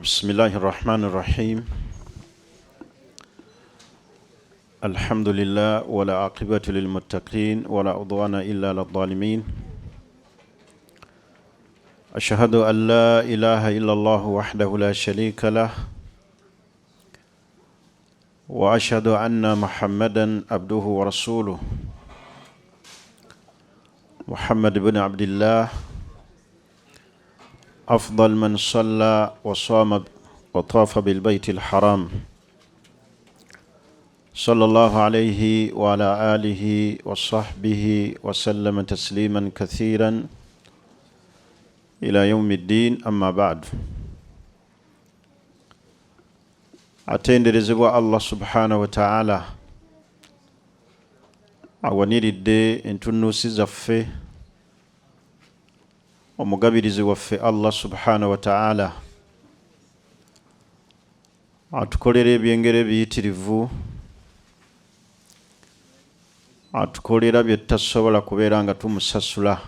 بسم الله الرحمن الرحيم الحمد لله ولا عاقبة للمتقين ولا عدوان إلا للظالمين أشهد أن لا إله إلا الله وحده لا شريك له وأشهد أن محمدا عبده ورسوله محمد بن عبد الله أفضل من صلى وصام وطاف بالبيت الحرام صلى الله عليه وعلى آله وصحبه وسلم تسليما كثيرا إلى يوم الدين أما بعد atenderezebwa Allah subhanahu wa ta'ala awaniridde entunuusi zaffe omugabirizi waffe Allah subhanahu wa ta'ala atukolera ebyengero ebiyitirivu atukolera bye tutasobola kubeera nga tumusasula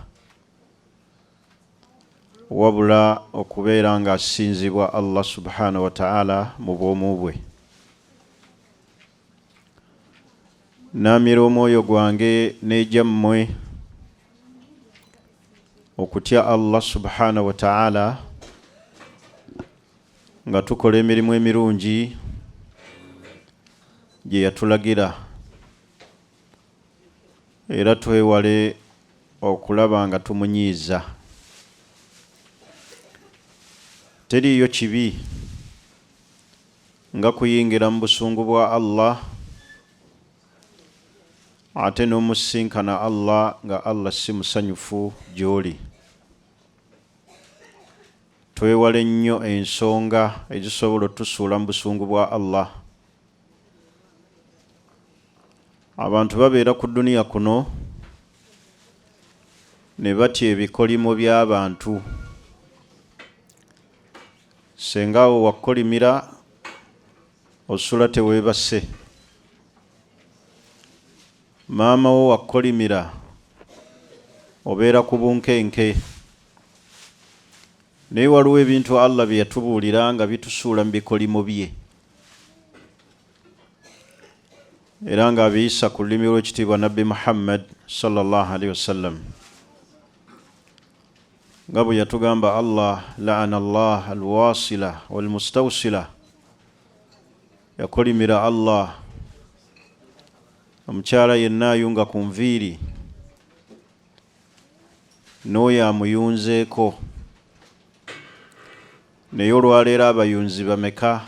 wabula okubeera nga asinzibwa Allah subhanahu wa ta'ala mu bwomu bwe. Naamira omwoyo gwange n'egyammwe okutya Allah subhanahu wa ta'ala nga tukola emirimu emirungi gye yatulagira era twewale okulaba nga tumunyiiza. Teriyo kibi nga kuyingira mu busungu bwa Allah ate n'omusinkana Allah nga Allah si musanyufu gy'oli. Twewale nnyo ensonga ezisobola otusuula mu busungu bwa Allah. Abantu babeera ku duniya kuno ne batya ebikolimo by'abantu. Senga awo wakolimira osula teweebase, maama wo wakolimira obeera ku bunkenke, naye waliwo ebintu Allah bye yatubuulira nga bitusuula mu bikolimo bye era nga abiyisa ku lulimi lw'ekitiibwa Nabbi Muhammad sallallahu alaihi wasallam nga bwe yatugamba Allah la'ana Allah alwasila walmustawsila, yakolimira Allah omukyala yenna ayunga ku nviiri n'oyo amuyunzeeko. Naye olwaleero abayunzi bameka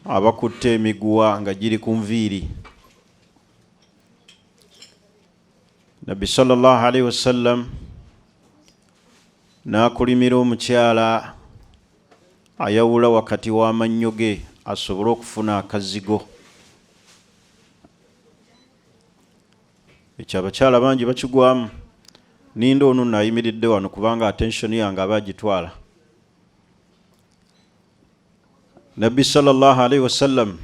abakutte emiguwa nga giri ku nviiri? Nabbi sallallahu alaihi wasallam n'akolimira omukyala ayawula wakati w'amannyo ge asobole okufuna akazigo. Ekyo abakyala bangi bakigwamu. Ninde ono nayimiridde wano kubanga attention yange aba agitwala. Nabbi sallallahu alaihi wasallam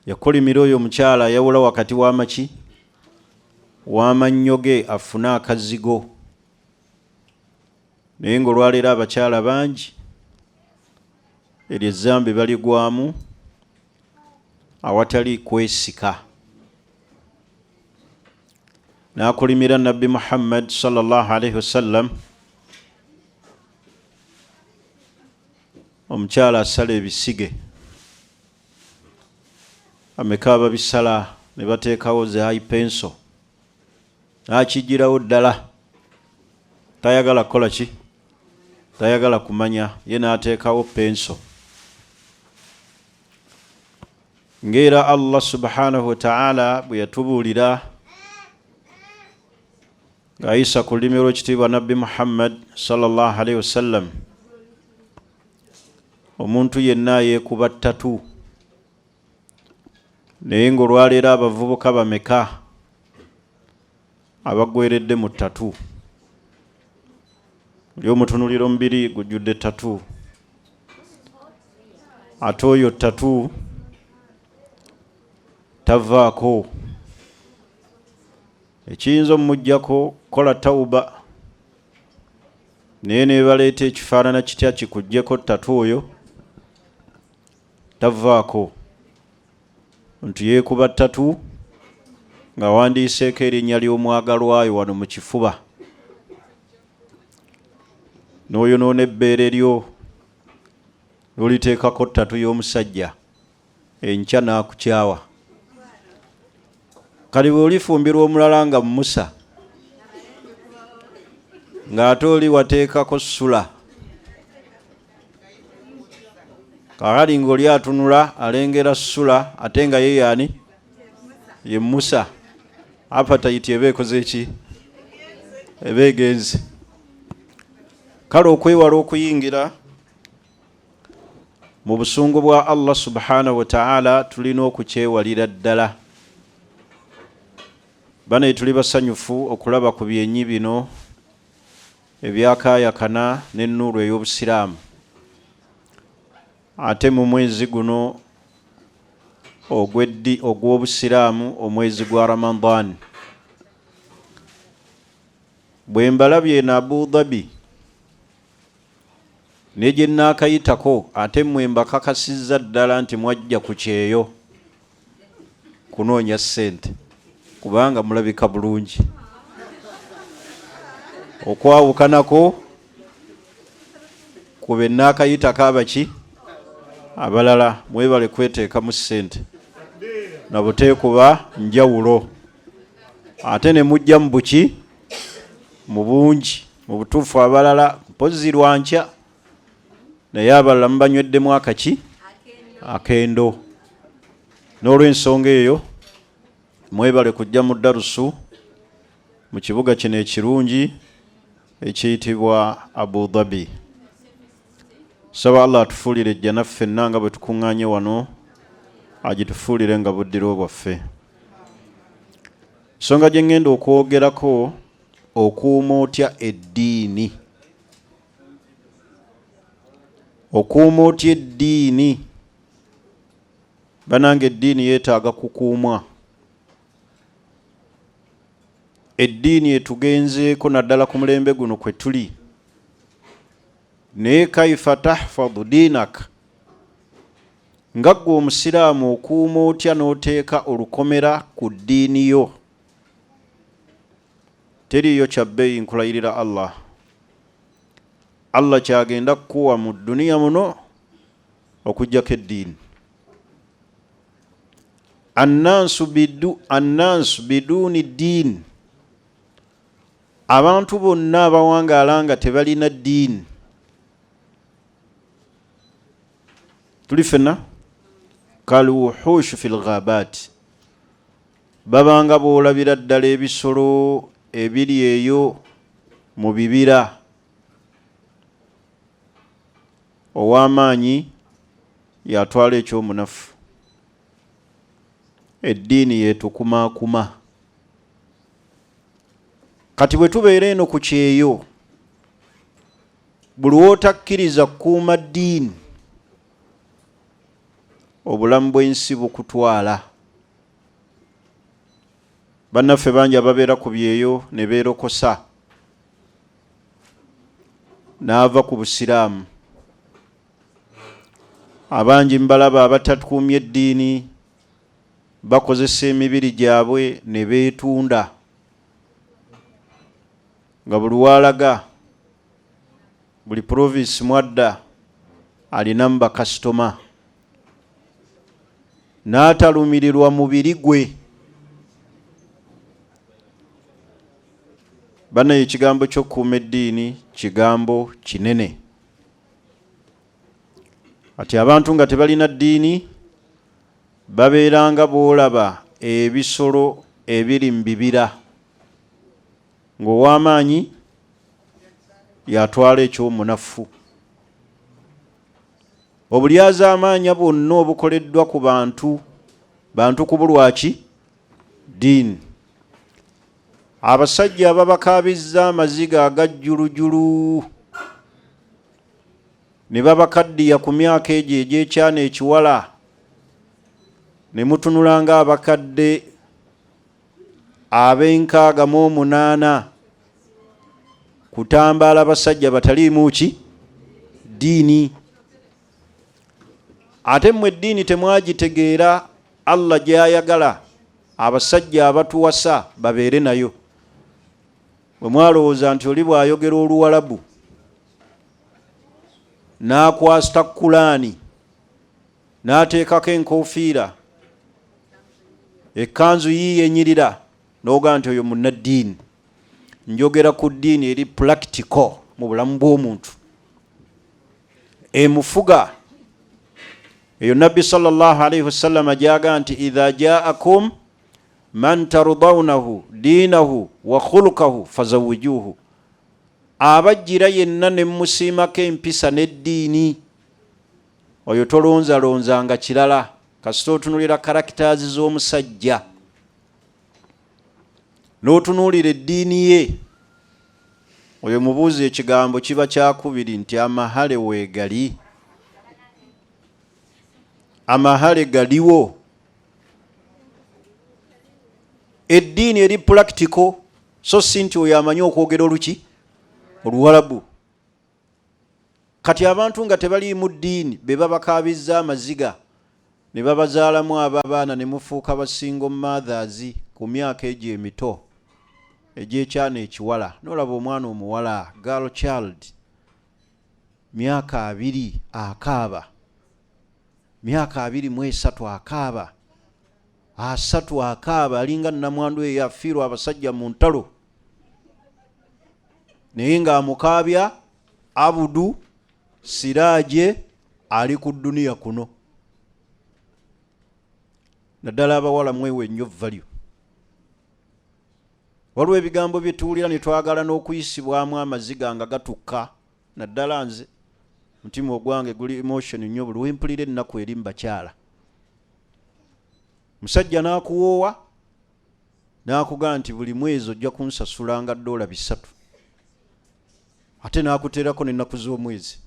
yakolimira oyo omukyala ayawula wakati w'amaki w'amannyo ge afune akazigo. Naye ng'olwaleero abakyala bangi eryo ezzambi baligwamu awatali kwesika. N'akolimira Nabbi Muhammad sallallahu alaihi wasallam omukyala asala ebisige. Ameka ababisala ne bateekawo ze high pencil, n'akigirawo ddala tayagala kukola ki? Tayagala kumanya, ye n'ateekawo pencil. Ng'era Allah subhanahu wa ta'ala bwe yatubuulira ng'ayisa ku lulimi lw'ekitiibwa Nabbi Muhammad sallallahu alaihi wasallam, omuntu yenna yeekuba ttatu. Naye ng'olwaleero abavubuka bameka abagweredde mu ttatu? Oli omutunuliro omubiri gujjudde ttatu, ate oyo ttatu tavaako. Ekiyinza omujjako kola tauba naye ne baleeta ekifaanana kitya kikuggyeko ttatu oyo tavaako nti yeekuba ttatu nga wandiiseeko erinnya ly'omwagalwayo wano mu kifuba n'oyonoona ebbeere lyo n'oliteekako ttatu y'omusajja enkya n'akukyawa kale bwe olifumbirwa omulala nga Musa ng'ate oli wateekako ssula kakati ng'oli atunula alengera ssula ate nga ye yaani ye Musa appetite eba ekoze eki eba egenze kale okwewala okuyingira mu busungu bwa Allah subhanahu wa ta'ala tulina okukyewalira ddala bane tuli basanyufu okulaba ku byenyi bino ebyakaayakana n'ennuuru ey'obusiraamu ate mu mwezi guno ogw'obusiraamu omwezi gwa Ramadan bwe mbalabye na Abu Dhabi ne gye nnaakayitako ate mmwe mbakakasizza ddala nti mwajja ku kyeyo kunoonya ssente kubanga mulabika bulungi okwawukanako kube nnaakayitako abaki abalala mwebale kweteekamu ssente nabuteekuba njawulo ate ne mujja mu buki mu bungi mu butuufu abalala mpozi lwankya naye abalala mubanyweddemu akaki akendo n'olw'ensonga eyo mwebale kujja mu darusu mu kibuga kino ekirungi ekiyitibwa Abu Dhabi saba Allah atufuulire ejja naffe nga bwe tukuŋŋaanye wano agitufuulire nga buddiro bwaffe nsonga gye ŋŋenda okwogerako okuuma otya eddiini okuuma otya eddiini banange eddiini yeetaaga kukuumwa eddiini etugenzeeko naddala ku mulembe guno kwe tuli naye kaifa tahfadhu diinak nga ggwe omusiraamu okuuma otya n'oteeka olukomera ku ddiini yo teriiyo kyabbeeyi nkulayirira Allah kyagenda kukuwa mu duniya muno okuggyako eddiini annansu biduuni ddiini abantu bonna abawangaala nga tebalina ddiini tuli fenna kaluwuhushu fil ghabaati babanga boolabira ddala ebisolo ebiri eyo mu bibira ow'amaanyi yatwala ekyomunafu eddiini yetukumaakuma kati bwe tubeera eno ku kyeyo buli wootakkiriza kukuuma ddiini obulamu bw'ensi bukutwala bannaffe bangi ababeera ku byeyo ne beerokosa n'ava ku busiraamu abangi mbalaba abatatukumye eddiini bakozesa emibiri gyabwe ne beetunda nga buli walaga buli provinsi mwadda alinamu bakasitoma n'atalumirirwa mubiri gwe bana ekigambo ky'okukuuma eddiini kigambo kinene ati abantu nga tebalina ddiini babeeranga boolaba ebisolo ebiri mu bibira ng'ow'amaanyi yatwala ekyomunafu obulyazaamaanya bwonna obukoleddwa ku bantu kubulwaki ddiini abasajja ababakaabizza amaziga agajjulujulu ne babakaddiya ku myaka egyo egy'ekyana ekiwala ne mutunulanga abakadde 68 kutambala abasajja bataliimu ki ddiini. Ate mmwe eddiini temwagitegeera Allah gy'ayagala abasajja abatuwasa babeere nayo. Bwe mwalowooza nti oli bw'ayogera Oluwalabu n'akwasta Kulaani n'ateekako enkofiira ekkanzu yiye enyirira n'ogaa nti oyo munnaddiini. Njogera ku ddiini eri practical mu bulamu bw'omuntu emufuga eyo Nabbi sallallahu alayhi wasallam gy'agaa nti idha ja'akum man tardawnahu diinahu wa khulukahu fazawwijuhu. Abajjira yenna ne musiimako empisa n'eddiini oyo tolonzalonzanga kirala kasita otunuulira karakitaazi z'omusajja n'otunuulira eddiini ye, oyo mubuuzi ekigambo kiba kyakubiri nti amahale weegali. Amahale galiwo. Eddiini eri practical so si nti oyo amanyi okwogera Oluwalabu. Kati abantu nga tebaliimu ddiini be babakaabizza amaziga ne babazaalamu ababaana ne mufuuka basingo mothers ku myaka egyo emito egy'ekyana ekiwala. N'olaba omwana omuwala girl child myaka 2 akaaba, myaka 23 akaaba, 3 akaaba, alinga nnamwandu eyo afiirwa abasajja mu ntalo naye ng'amukaabya abudu siraaje ali ku dduniya kuno. Naddala abawala mwewe nnyo value. Waliwo ebigambo bye tuwulira ne twagala n'okuyisibwamu amaziga nga gatukka. Naddala nze mutima ogwange guli emotion nnyo buli wempulira ennaku eri mu bakyala. Musajja n'akuwoowa n'akugamba nti buli mwezi ojja kunsasulanga $300 ate n'akuteerako n'ennaku z'omwezi.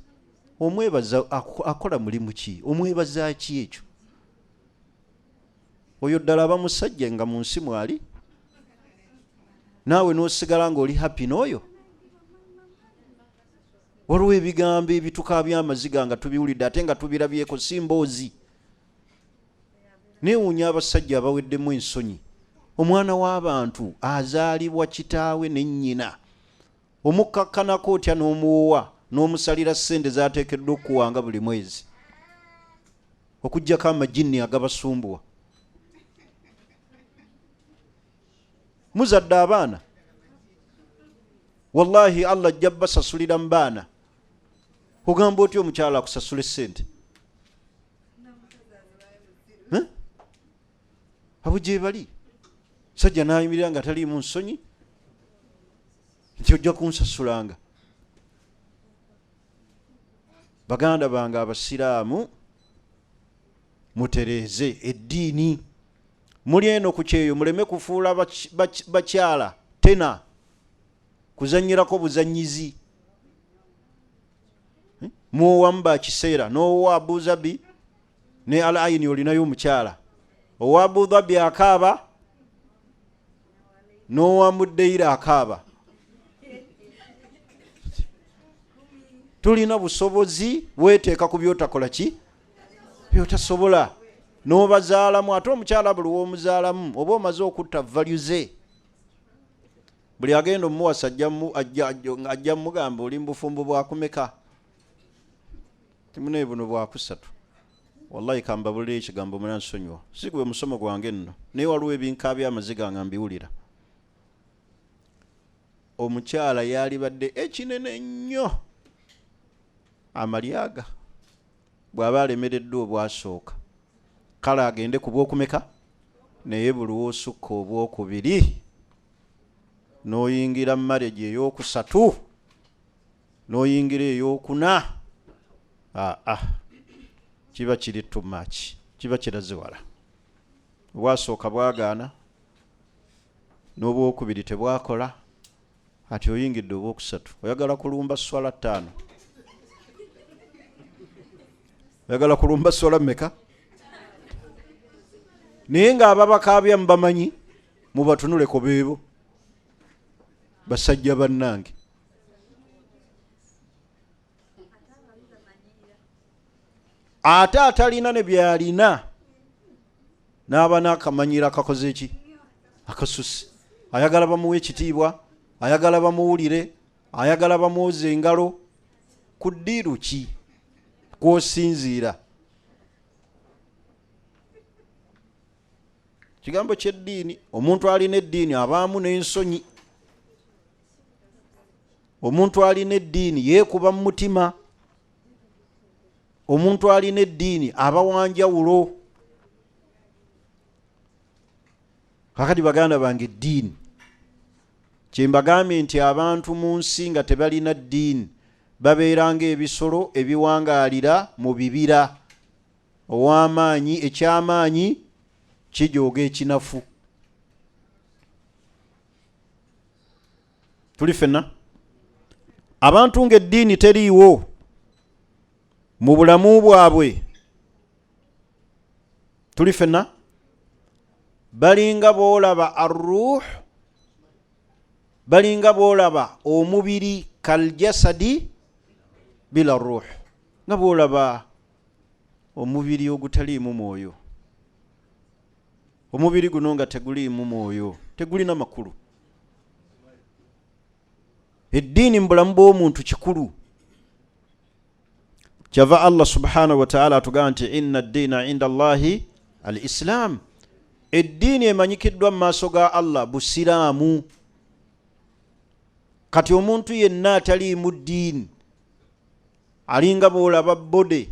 Omwebaza akola mulimu ki? Omwebaza ki ekyo? Oyo ddala aba musajja nga mu nsi mwali naawe n'osigala ng'oli happy n'oyo. Waliwo ebigambo ebitukaabya amaziga nga tubiwulidde ate nga tubirabyeko si mboozi. Neewuunya abasajja abaweddemu ensonyi. Omwana w'abantu azaalibwa kitaawe ne nnyina, omukkakkanako otya n'omuwoowa n'omusalira ssente z'ateekeddwa okuwanga buli mwezi okuggyako amajjini agabasumbuwa. Muzadde abaana, wallahi Allah ajja basasulira mu baana. Ogamba otya omukyala akusasula essente? Abo gye bali. Sajja n'ayimirira nga taliimu nsonyi nti ojja kunsasulanga. Baganda bange abasiraamu, mutereeze eddiini. Muli eno ku kyeyo muleme kufuula bakyala tena kuzanyirako buzanyizi. Muwamu ba kiseera n'owa Abu Dhabi ne Al Ain olinayo omukyala. Owa Abu Dhabi akaaba n'owa Mudeira akaaba. Tulina busobozi, weeteeka ku byotakola ki? Byotasobola. N'obazaalamu ate omukyala buli w'omuzaalamu oba omaze okutta value ze. Buli agenda omuwasa ajja mugamba oli mbufumbo bwakumeka. Timunaye buno bwakusatu. Wallahi kambabulira ekigambo munansonyiwa. Si gwe musomo gwange nno. Naye waliwo ebinkaabya amaziga nga mbiwulira. Omukyala yalibadde ekinene nnyo amalyaga bw'aba alemereddwa obwasooka kale agende ku bwokumeka, naye buli w'osukka obwokubiri n'oyingira marriage ey'okusatu n'oyingira ey'okuna, kiba kiri too much, kiba kiraze wala. Obwasooka bwagaana n'obwokubiri tebwakola, ati oyingidde obwokusatu. Oyagala kulumba swala 5. Oyagala kulumba swala mmeka? Naye ng'ababakaabya mubamanyi mubatunuleko beebo basajja bannange. ate atalina ne byalina n'aba n'akamanyira akakoze ki akasusi. Ayagala bamuwe ekitiibwa, ayagala bamuwulire, ayagala bamwoze engalo. Ku ddiiru ki kw'osinziira? Kigambo ky'eddiini. Omuntu alina eddiini abaamu n'ensonyi. Omuntu alina eddiini yeekuba mu mutima. Omuntu alina eddiini aba wanjawulo. Kakati baganda bange, eddiini kyembagambye nti abantu mu nsi nga tebalina ddiini babeeranga ebisolo ebiwangaalira mu bibira. Ow'amaanyi ekyamaanyi kijooga ekinafu. Tuli ffenna abantu ng'eddiini teriiwo mu bulamu bwabwe. Tuli ffenna balinga boolaba arruh, balinga boolaba omubiri kaljasadi bila ruh, nga boolaba omubiri ogutaliimu mwoyo. Omubiri guno nga teguliimu mwoyo, tegulina makulu. Eddiini mu bulamu bw'omuntu kikulu. Kyava Allah subhanahu wa ta'ala atugamba nti inna ad-diina inda Allahi al-Islam. Eddiini emanyikiddwa mu maaso ga Allah busiraamu. Kati omuntu yenna ataliimu ddiini alinga boolaba bode,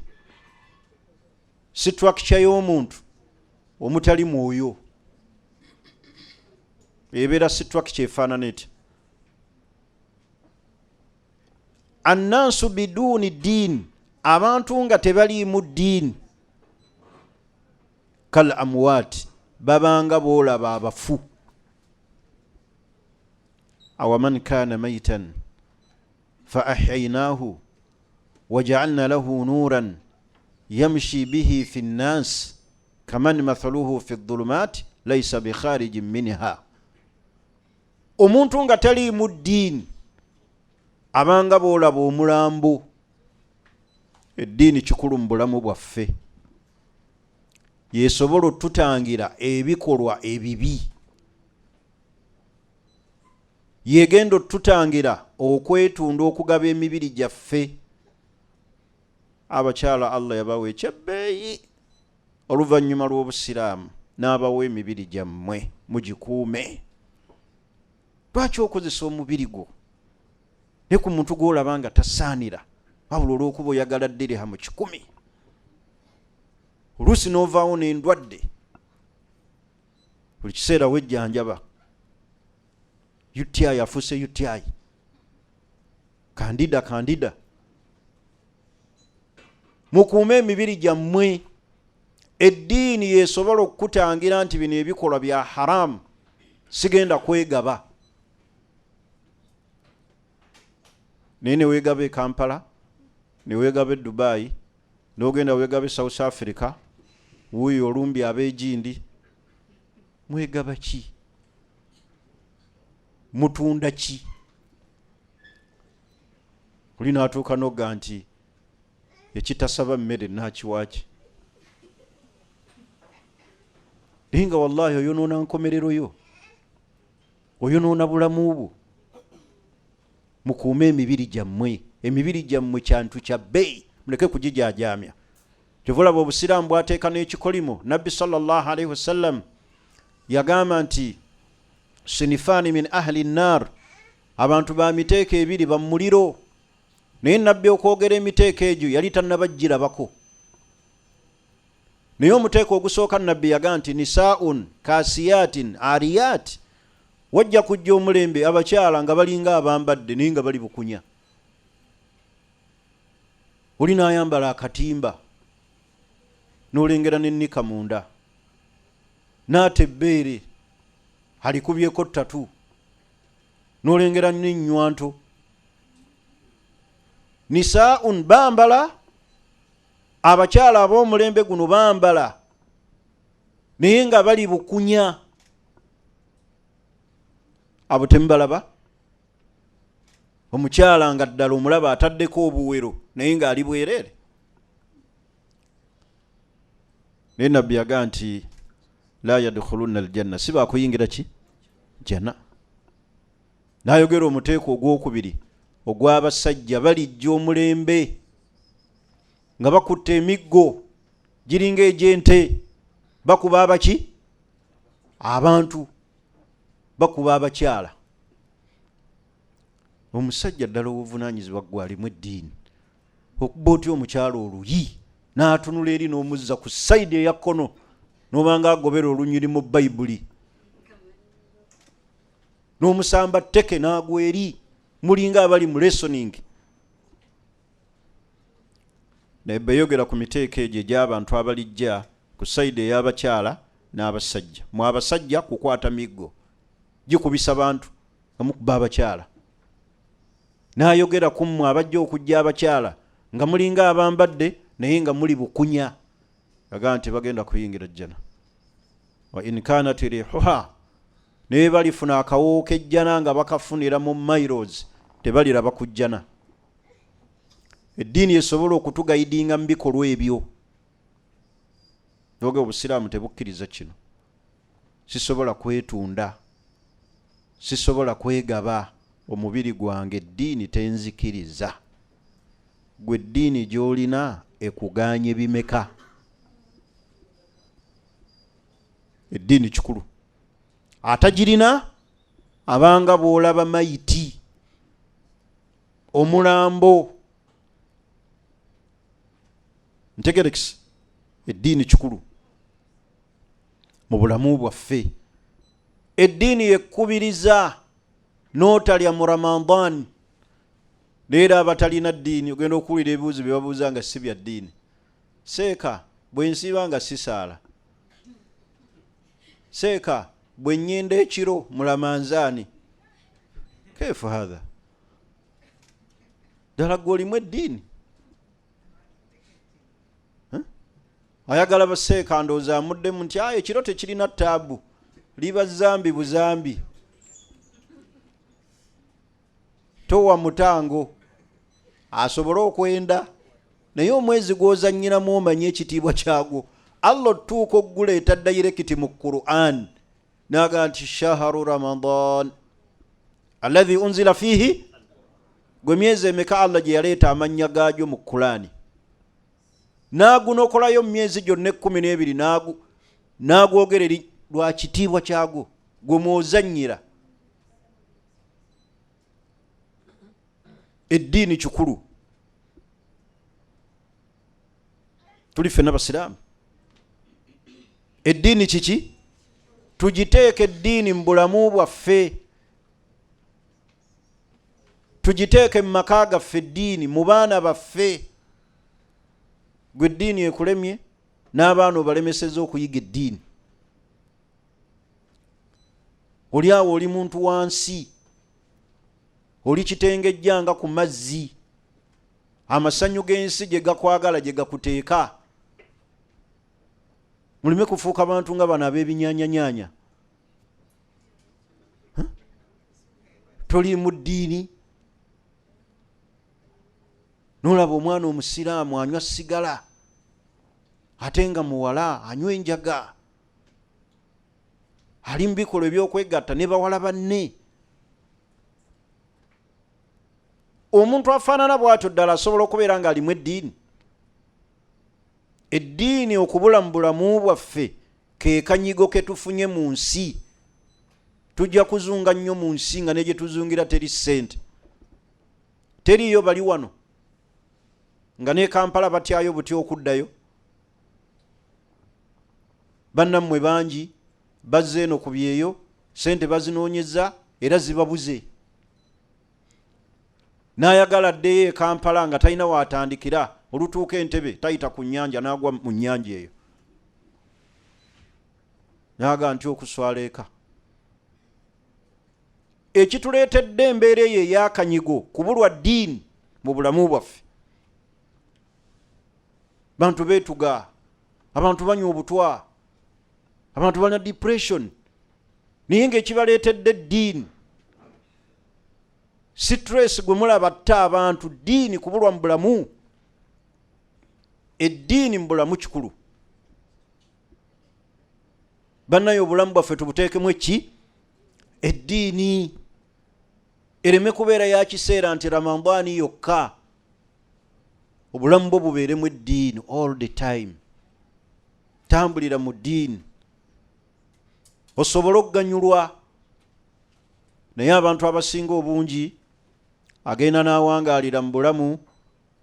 structure y'omuntu omutali mwoyo. Ebeera structure efaanana etya? Annaasu biduuni ddiini, abantu nga tebaliimu ddiini, kal amwaati, babanga boolaba abafu. Awaman kaana maytan fa ahyaynaahu waja'alna lahu nuuran yamshi bihi fi nnaas kaman mathaluhu fi dhulumaati laysa bikharijin minha. Omuntu nga taliimu ddiini abanga boolaba omulambo. Eddiini kikulu mu bulamu bwaffe. Yesobola otutangira ebikolwa ebibi. Yegenda otutangira okwetunda okugaba emibiri gyaffe. Abakyala Allah yabawa ekyebbeeyi oluvannyuma lw'obusiraamu, n'abawa emibiri gyammwe mugikuume. Lwaki okozesa omubiri gwo ne ku muntu gw'olaba nga tasaanira wabula olw'okuba oyagala dirhamu 100? Oluusi n'ovaawo n'endwadde, buli kiseera wejjanjaba. UTI afuuse UTI, kandida. Mukuume emibiri gyammwe. Eddiini yesobola okukutangira nti bino ebikolwa bya haramu, sigenda kwegaba. Naye ne weegaba e Kampala, ne weegaba e Dubai, n'ogenda weegaba e South Africa, wuuyo olumbi ab'egindi. Mwegaba ki? Mutunda ki? Oli n'atuuka n'ogga nti ekitasaba mmere naakiwaaki. Naye nga wallahi oyonoona nkomerero yo, oyonoona bulamu bwo. Mukuume emibiri gyammwe. Emibiri gyammwe kyantu kya bbeeyi, muleke kugijajaamya. Kyovulaba obusiraamu bwateeka n'ekikolimo. Nabbi sallallahu alaihi wasallam yagamba nti sinifani min ahli nnar, abantu ba miteeko ebiri ba muliro. Naye nabbi okwogera emiteeko egyo yali tannabagirabako. Naye omuteeko ogusooka nabbi yagamba nti nisaun kasiyatin ariyat, wajja kujja omulembe abakyala nga balinga abambadde naye nga bali bukunya. Oli n'ayambala akatimba n'olengera n'ennika munda, n'ate ebbeere alikubyeko ttatu, n'olengera n'ennywanto. Nisaun bambala, abakyala ab'omulembe guno bambala naye nga bali bukunya. Abo temubalaba? Omukyala nga ddala omulaba ataddeko obuwero naye nga ali bwereere. naye nabbi yagaa nti la yadkhuluna aljanna, si bakuyingira ki jana. N'ayogera omuteeko ogwokubiri ogw'abasajja balijja omulembe nga bakutte emiggo giringa egy'ente, bakuba abaki abantu, bakuba abakyala. Omusajja ddala obuvunaanyizibwa gwe alimu eddiini, okuba otya omukyala oluyi n'atunula eri n'omuzza ku sayidi eya kkono n'obanga agobera olunyiri mu bayibuli, n'omusamba tteke n'agwa eri, mulinga abali mu lesoning. Naye beyogera ku miteeko egyo egy'abantu abalijja ku sayidi ey'abakyala n'abasajja. Mu abasajja kukwata miggo gikubisa bantu nga mukuba abakyala. N'ayogera ku mmwe abajja okujja abakyala nga mulinga abambadde naye nga muli bukunya, yagaa nti bagenda kuyingira jjana. Wa in kanat rihuha, naye balifuna akawoowo k'ejjana nga bakafunira mu miles, tebaliraba ku jjana. Eddiini esobola okutugayidinga mu bikolwa ebyo. Noge obusiraamu tebukkiriza kino. Sisobola kwetunda, sisobola kwegaba omubiri gwange, eddiini tenzikiriza. Gwe eddiini gy'olina ekuganye bimeka? Eddiini kikulu. Atagirina abanga bw'olaba mayiti, omulambo. Ntegerekisi, eddiini kikulu mu bulamu bwaffe. Eddiini yekkubiriza n'otalya mu Ramadan. Leero abatalina ddiini ogenda okuwulira ebibuuzo bye babuuza nga si bya ddiini. Seeka bwe nsiiba nga sisaala, seeka bwe nnyenda ekiro mu Ramanzaani. Kaifu hadha? Ddala gw'olimu eddiini? Ayagala baseeka ndowooza amuddemu nti ekiro tekirina ttaabu, liba zambi buzambi. Towa mutango asobole okwenda, naye omwezi gw'ozannyiramu omanye ekitiibwa kyagwo. Allah otuuka okuguleeta dayirekiti mu Qur'an n'aga nti shahru Ramadan alladhi unzila fihi. Gwe myezi emeka Allah gye yaleeta amannya gaagyo mu Qur'ani, n'agunokolayo mu myezi gyonna 12 n'agwogera eri lwa kitiibwa kyagwo gwe mwozannyira. Eddiini kikulu. Tuli ffenna basiraamu. Eddiini kiki? Tugiteeke eddiini mu bulamu bwaffe, tugiteeke mu maka gaffe eddiini, mu baana baffe. Gwe eddiini ekulemye n'abaana obalemeseza okuyiga eddiini. Oli awo oli muntu wansi, oli kitengejjanga ku mazzi, amasanyu g'ensi gye gakwagala gye gakuteeka. Mulime kufuuka abantu nga bano ab'ebinyaanyanya. Toli mu ddiini, n'olaba omwana omusiraamu anywa sigala ate nga muwala anywa enjaga, ali mu bikolwa eby'okwegatta ne bawala banne. Omuntu afaanana bw'atyo ddala asobola okubeera nga alimu eddiini? Eddiini okubula mu bulamu bwaffe ke kanyigo ke tufunye mu nsi. Tujja kuzunga nnyo mu nsi nga ne gye tuzungira teri ssente. Teriyo bali wano nga ne Kampala batyayo butya okuddayo. Bannammwe bangi bazze eno ku byeyo, ssente bazinoonyeza era zibabuze. N'ayagala addeyo e Kampala nga talina waatandikira, olutuuka Entebbe tayita ku nnyanja n'agwa mu nnyanja eyo. N'aga nti okuswala eka. Ekituleetedde embeera eyo ey'akanyigo kubulwa ddiini mu bulamu bwaffe. Bantu beetuga, abantu banywa obutwa, abantu balina depression, naye ng'ekibaleetedde ddiini. Stress gwe mulaba atta abantu, ddiini kubulwa mu bulamu. Eddiini mu bulamu kikulu. bannayo obulamu bwaffe tubuteekemu eki eddiini ereme kubeera ya kiseera nti Ramadani yokka obulamu bwo bubeeremu eddiini all the time tambulira mu ddiini osobola okuganyulwa naye abantu abasinga obungi agenda n'awangaalira mu bulamu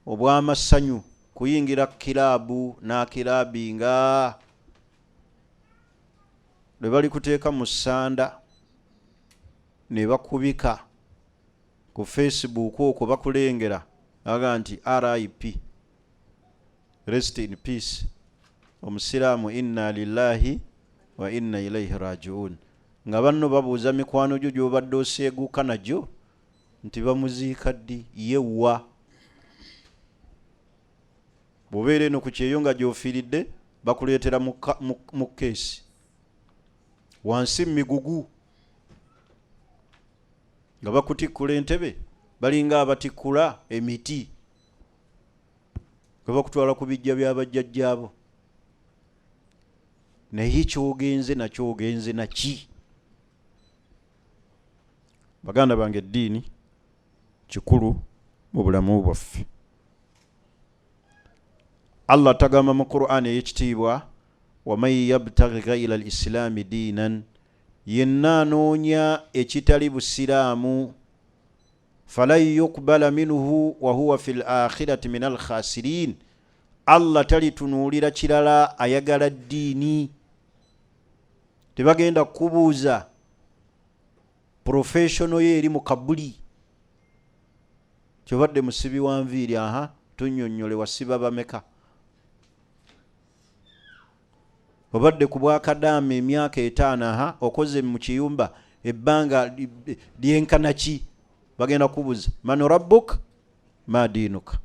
obw'amasanyu kuyingira kiraabu n'akiraabinga lwe bali kuteeka mu ssanda ne bakubika ku Facebook okwo bakulengera aga nti RIP rest in peace omusiraamu inna lillahi wa inna ilaihi rajiun nga banno babuuza mikwano gyo gy'obadde oseeguuka nagyo nti bamuziika ddi yewa bw'obeera eno ku kyeyo nga gy'ofiiridde bakuleetera mu keesi wansi migugu nga bakutikkula entebe balinga abatikkula emiti nga bakutwala ku bijja by'abajjajjaabo naye kyogenze nakyogenze naki baganda bange eddiini kikulu mu bulamu bwaffe Allah tagamba mu Qur'an ey'ekitiibwa waman yabtaghi ghayra al-islaami diinan yenna anoonya ekitali busiraamu falan yuqbala minhu wa huwa fi l-akhirati min al-khasiriin Allah talitunuulira kirala ayagala ddiini tebagenda kubuuza professional ye eri mu kabuli kyobadde musibi wa nviiri tunnyonnyole wasiba bameka obadde ku bwakadaama emyaka 5 okoze mu kiyumba ebbanga lyenkana ki bagenda kubuuza man rabbuk ma diinuka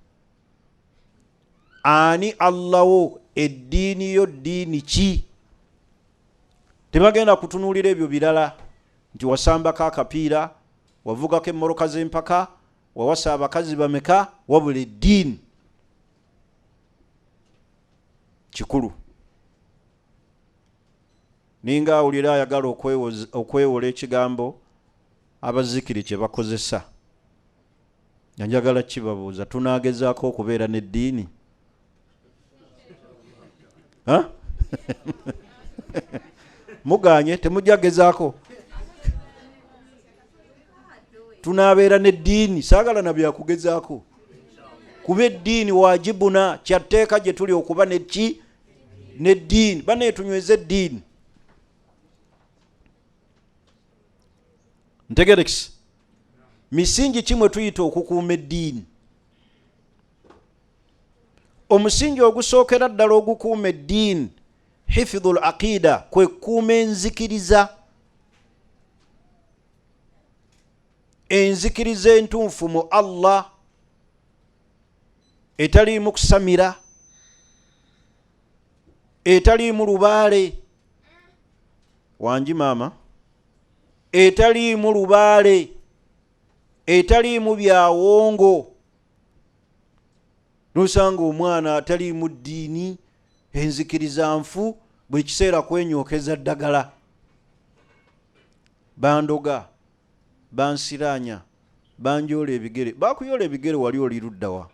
ani Allaho eddiini yo ddiini ki tebagenda kutunuulira ebyo birala nti wasambako akapiira wavugako emmoroka z'empaka wawasa abakazi bameka wabula eddiini kikulu ninga awulira ayagala okwewola ekigambo abazikiri kye bakozesa njagala kibabuuza tunaagezaako okubeera n'eddiini muganye temujjagezaako tunaabeera n'eddiini saagala na byakugezaako kuba eddiini waajibuna kyatteeka gye tuli okuba neki n'eddiini baneetunyweza eddiini ntegerekisi misingi kimwe tuyita okukuuma eddiini omusingi ogusookera ddala ogukuuma eddiini hifidhul aqida kwe kuuma enzikiriza entuufu mu Allah etaliimu kusamira etaliimu lubaale wangi maama etaliimu lubaale etaliimu byawongo nosanga omwana ataliimu ddiini enzikiriza nfu buli kiseera kwenyokeza ddagala bandoga bansiranya banjoola ebigere bakuyoola ebigere wali oli luddawa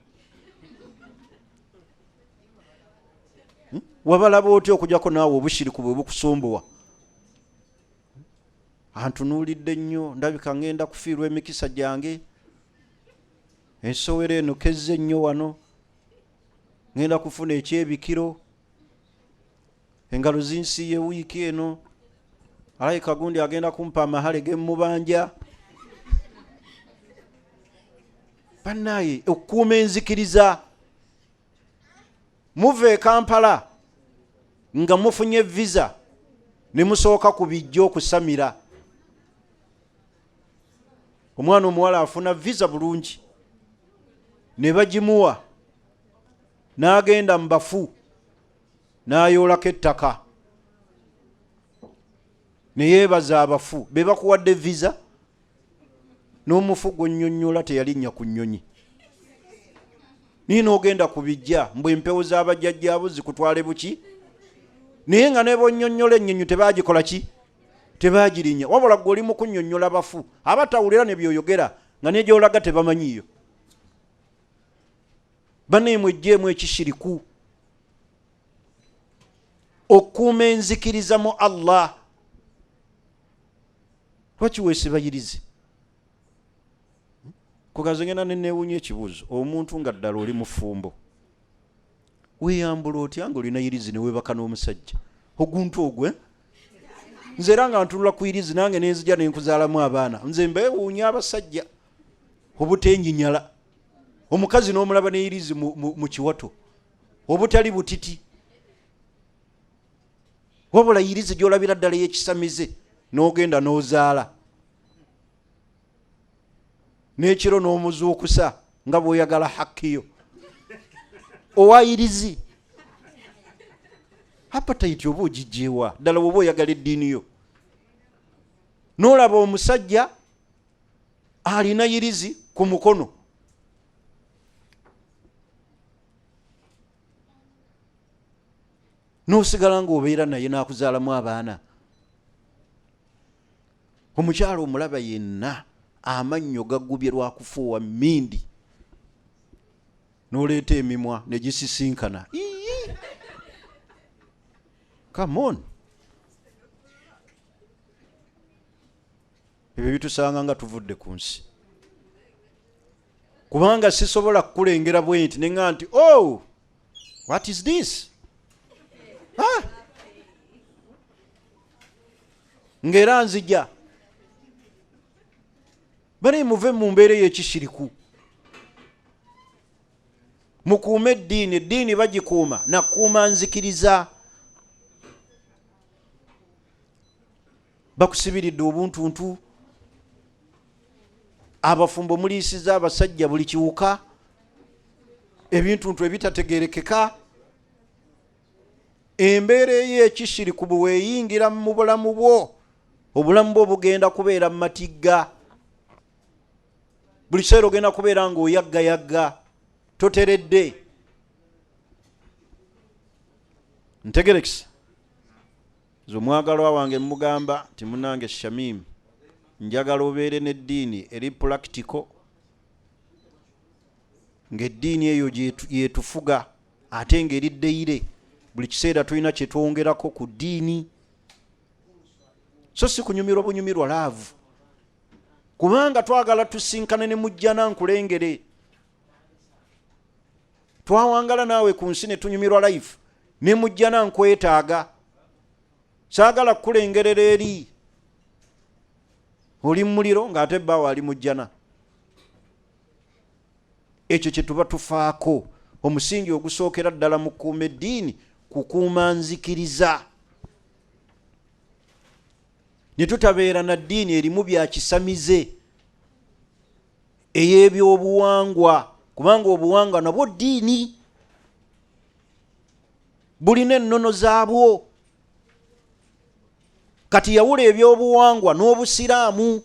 wabalaba otya okujjako naawe obushiriku bwe bukusumbuwa antunuulidde nnyo ndabika ngenda kufiirwa emikisa gyange ensowera eno kezze nnyo wano ngenda kufuna ekyebikiro engalo zinsiiye wiiki eno alayika gundi agenda kumpa amahale gemmubanja bannaye okukuuma enzikiriza muve e Kampala nga mufunye visa ne musooka ku bijja okusamira omwana omuwala afuna visa bulungi ne bagimuwa n'agenda mu bafu n'ayoolako ettaka ne yeebaza abafu be bakuwadde visa n'omufu gw'onnyonnyola teyalinnya ku nnyonyi niina ogenda ku bijja mbwe empewo z'abajjajjaabo zikutwale buki naye nga ne bonnyonnyola ennyonyi tebagikola ki, tebagirinya. Wabula gwe oli mu kunnyonnyola bafu abatawulira ne byoyogera nga ne gy'olaga tebamanyiyo. Banne mwejjeemu ekishiriku, okuuma enzikiriza mu Allah. Lwaki weesibayirize? Kugaze ngenda neneewunya ekibuuzo. Omuntu nga ddala oli mufumbo, weeyambula otya nga olina irizi ne weebaka n'omusajja oguntu ogwe? Nze era nga ntunula ku irizi nange nenzija nenkuzaalamu abaana, nze mbeewuunya abasajja obutenyinyala. Omukazi n'omulaba n'irizi mu kiwato obutali butiti, wabula irizi gy'olabira ddala y'ekisamize n'ogenda n'ozaala, n'ekiro n'omuzuukusa nga bw'oyagala hakkiyo owa irizi. Appetite oba ogijjeewa ddala bw'oba oyagala eddiini yo? N'olaba omusajja alina irizi ku mukono, n'osigala ng'obeera naye n'akuzaalamu abaana. Omukyala omulaba yenna amannyo gaggubye lwakufuuwa mmindi, n'oleeta emimwa ne gisisinkana. Come on. Ebyo bitusanga nga tuvudde ku nsi, kubanga sisobola kukulengera bwe nti nenga nti oh what is this, ng'era nzija. Bane muve mu mbeera y'ekishiriku, mukuume eddiini. Eddiini bagikuuma nakuuma nzikiriza. Bakusibiridde obuntuntu, abafumbo muliisiza abasajja buli kiwuka, ebintuntu ebitategerekeka. Embeera ey'ekishiriku bwe weeyingira mu bulamu bwo, obulamu bwo bugenda kubeera mu matigga. Buli kiseera ogenda kubeera ng'oyaggayagga, toteredde. Ntegerekisa zo mwagalwa wange mugamba nti munange Shamim, njagala obeere n'eddiini eri practical, ng'eddiini eyo yetufuga ate ng'eriddeire. Buli kiseera tulina kye twongerako ku ddiini, so si kunyumirwa bunyumirwa laavu, kubanga twagala tusinkane ne mujjana nkulengere. Twawangala naawe ku nsi ne tunyumirwa life, ne mujjana nkwetaaga. Saagala kukulengerera eri oli muliro ng'ate bbaawe ali mujjana. Ekyo kye tuba tufaako. Omusingi ogusookera ddala mu kukuuma eddiini, kukuuma nzikiriza. Ne tutabeera na ddiini erimu bya kisamize ey'ebyobuwangwa, kubanga obuwangwa nabwo ddiini, bulina ennono zaabwo. Kati yawula ebyobuwangwa n'obusiraamu,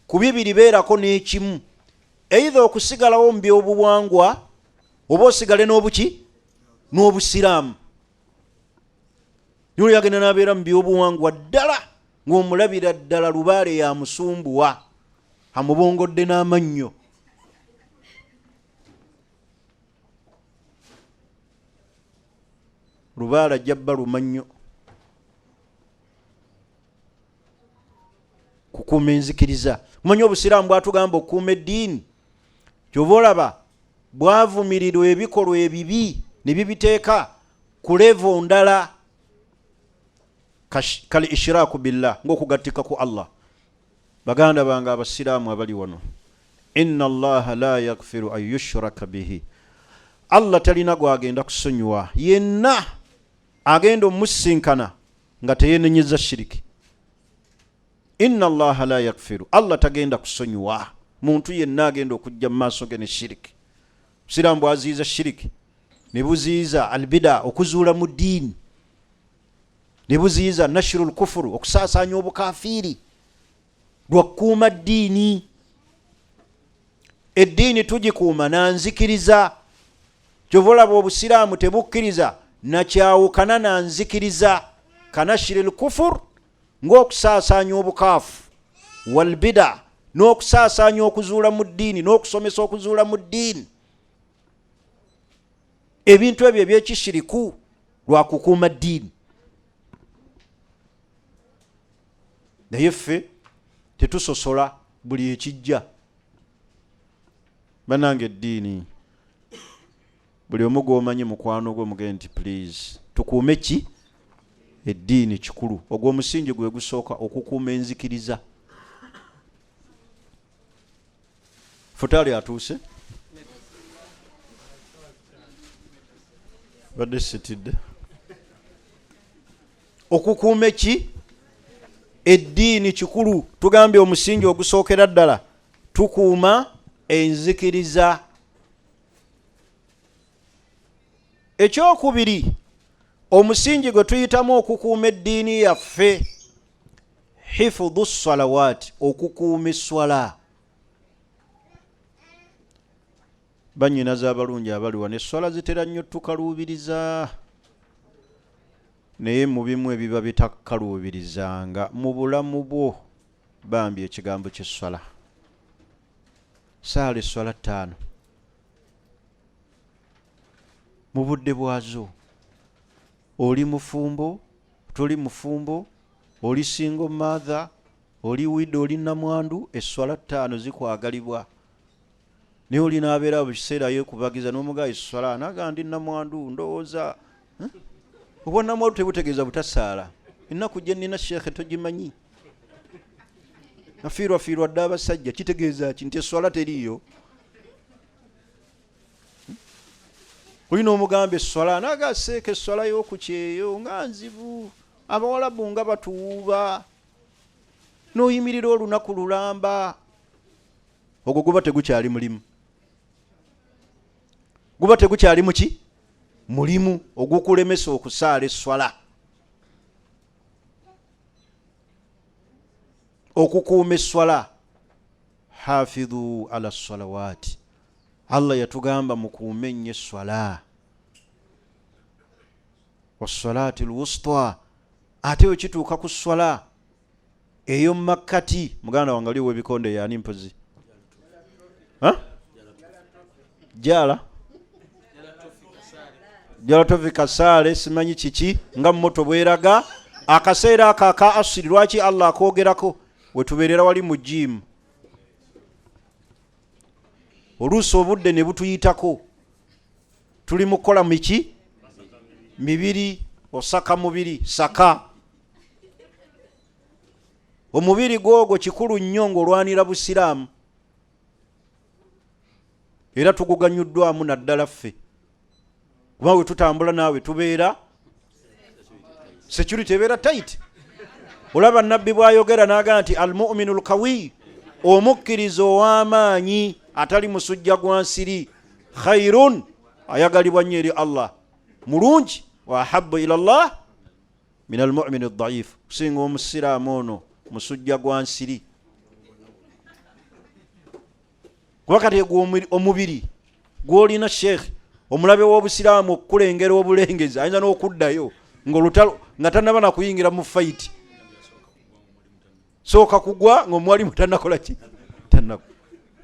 ku bibiri beerako n'ekimu. Either okusigalawo mu byobuwangwa oba osigale n'obuki n'obusiraamu. Yuli yagenda n'abeera mu byobuwangwa ddala ng'omulabira ddala lubaale ya musumbuwa, amubongodde n'amannyo. Lubaale ajja bba lumannyo. Kukuuma enzikiriza. Kumanya obusiraamu bwatugamba okukuuma eddiini, kyova olaba bwavumirirwa ebikolwa ebibi ne bibiteeka ku levo ndala, kale ishiraaku billah, ng'okugattika ku Allah. Baganda bange abasiraamu abali wano, inna allaha la yaghfiru an yushraka bihi, Allah talina gwagenda kusonyiwa yenna agenda omusinkana nga teyenenyiza shiriki. Inna allaha la yaghfiru, Allah tagenda kusonyiwa muntu yenna agenda okujja mu maaso ge ne shiriki. Obusiraamu bwaziyiza shiriki, ne buziyiza albida, okuzuula mu ddiini, ne buziyiza nashrul kufuru, okusaasaanya obukafiiri. Lwakuuma ddiini. Eddiini tugikuuma na nzikiriza. Kyova olaba obusiraamu tebukkiriza nakyawukana na nzikiriza kanashiri lkufur ng'okusaasanya obukaafu walbida n'okusaasanya okuzuula mu ddiini n'okusomesa okuzuula mu ddiini. Ebintu ebyo ebyekishiriku lwa kukuuma ddiini. Naye ffe tetusosola buli ekijja. Bannange eddiini, buli omu gw'omanyi mukwano gwe mugende nti please tukuume ki? Eddiini kikulu. Ogwo omusingi gwe gusooka, okukuuma enzikiriza. Futali atuuse? Badde sitidde. Okukuuma ki? Eddiini kikulu. Tugambye omusingi ogusookera ddala tukuuma enzikiriza. Ekyokubiri, omusingi gwe tuyitamu okukuuma eddiini yaffe, hifudhu salawaati, okukuuma esswala. Bannyinaze abalungi abali wano, esswala zitera nnyo tukaluubiriza, naye mu bimu ebiba bitakaluubirizanga mu bulamu bwo, bambi ekigambo ky'esswala. Saala esswala 5 mu budde bwazo. Oli mufumbo, tuli mufumbo, oli single mother, oli widow, oli namwandu, esswala 5 zikwagalibwa. Naye oli n'abeera buli kiseera yeekubagiza n'omugaa esswala naga ndi namwandu ndowooza. Obwa namwandu tebutegeeza butasaala. Ennaku gye nnina sheekhe togimanyi. Nafiirwafiirwa dde abasajja, kitegeeza ki? Nti esswala teriiyo. Olina omugamba esswala naga seeka esswala y'oku kyeyo nga nzibu, abawalabu nga batuwuuba, n'oyimirira olunaku lulamba. Ogwo guba tegukyali mulimu. Guba tegukyali muki? Mulimu ogukulemesa okusaala esswala. Okukuuma esswala. Hafidhu ala salawaati. Allah yatugamba mukuume nnyo esswala. Wassalaati alwusta. Ate wekituuka ku sswala ey'omu makkati, muganda wange aliwo ebikonde yaani mpozi? Jala tofika saale simanyi kiki nga moto bweraga akaseera aka ka asiri. Lwaki Allah akoogerako? Wetubeerera wali mu jimu, oluusi obudde ne butuyitako, tuli mu kukola miki mibiri, osaka mubiri saka. Omubiri gwogwo kikulu nnyo ng'olwanira busiraamu, era tuguganyuddwamu naddala ffe, kuba we tutambula naawe tubeera security ebeera tight. Olaba nabbi bw'ayogera n'agaa nti almuminu lkawi, omukkiriza ow'amaanyi atali musujja gwa nsiri, khairun, ayagalibwa nnyo eri Allah, mulungi, wa ahabbu ila Allah min almumini addaif, kusinga omusiraamu ono musujja gwa nsiri. Kuba kati omubiri gw'olina sheekh omulabe w'obusiraamu okukulengera obulengezi ayinza n'okuddayo ng'olutalo nga tannaba nakuyingira mu fayiti, sooka kugwa ng'omuwalimu tannakola ki?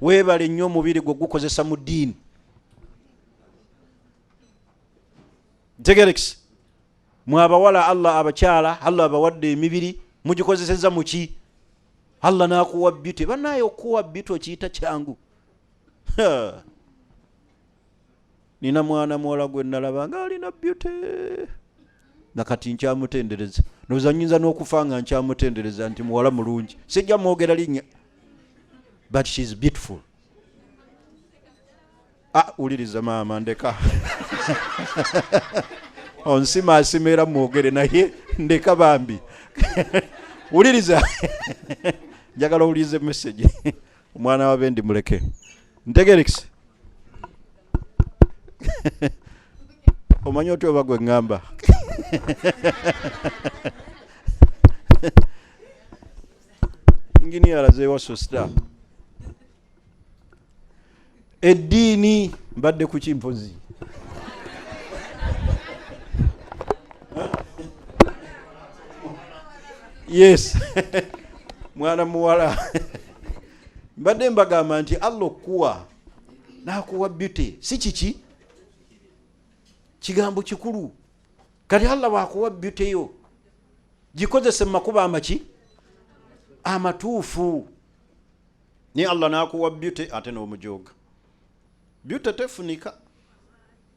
Weebale nnyo omubiri gwe gukozesa mu ddiini. Ntegerekisi mwe abawala Allah abakyala Allah abawadde emibiri mugikozeseza mu ki? Allah n'akuwa beauty. Bannaaye okuwa beauty okiyita kyangu. Nina mwana muwala gwe nalaba nga alina beauty, nakati nkyamutendereza. Ndowooza nnyinza n'okufa nga nkyamutendereza nti muwala mulungi, sijja mwogera linnya, but she is beautiful. Uliriza maama ndeka onsimaasima era mwogere naye ndeka bambi. Uliriza njagala owulize message omwana wa bendi muleke. Ntegerekise omanyi otya oba gwe ngamba? Ngini alaze waso star. Eddiini mbadde ku kimpozi. Yes. Mwana muwala. Mbadde mbagamba nti Allah okuwa n'akuwa beauty si kiki kigambo kikulu. Kati Allah bw'akuwa beauty yo gikozese mu makubo amaki amatuufu. Ni Allah n'akuwa beauty ate n'omujoga. Beauty tefunika.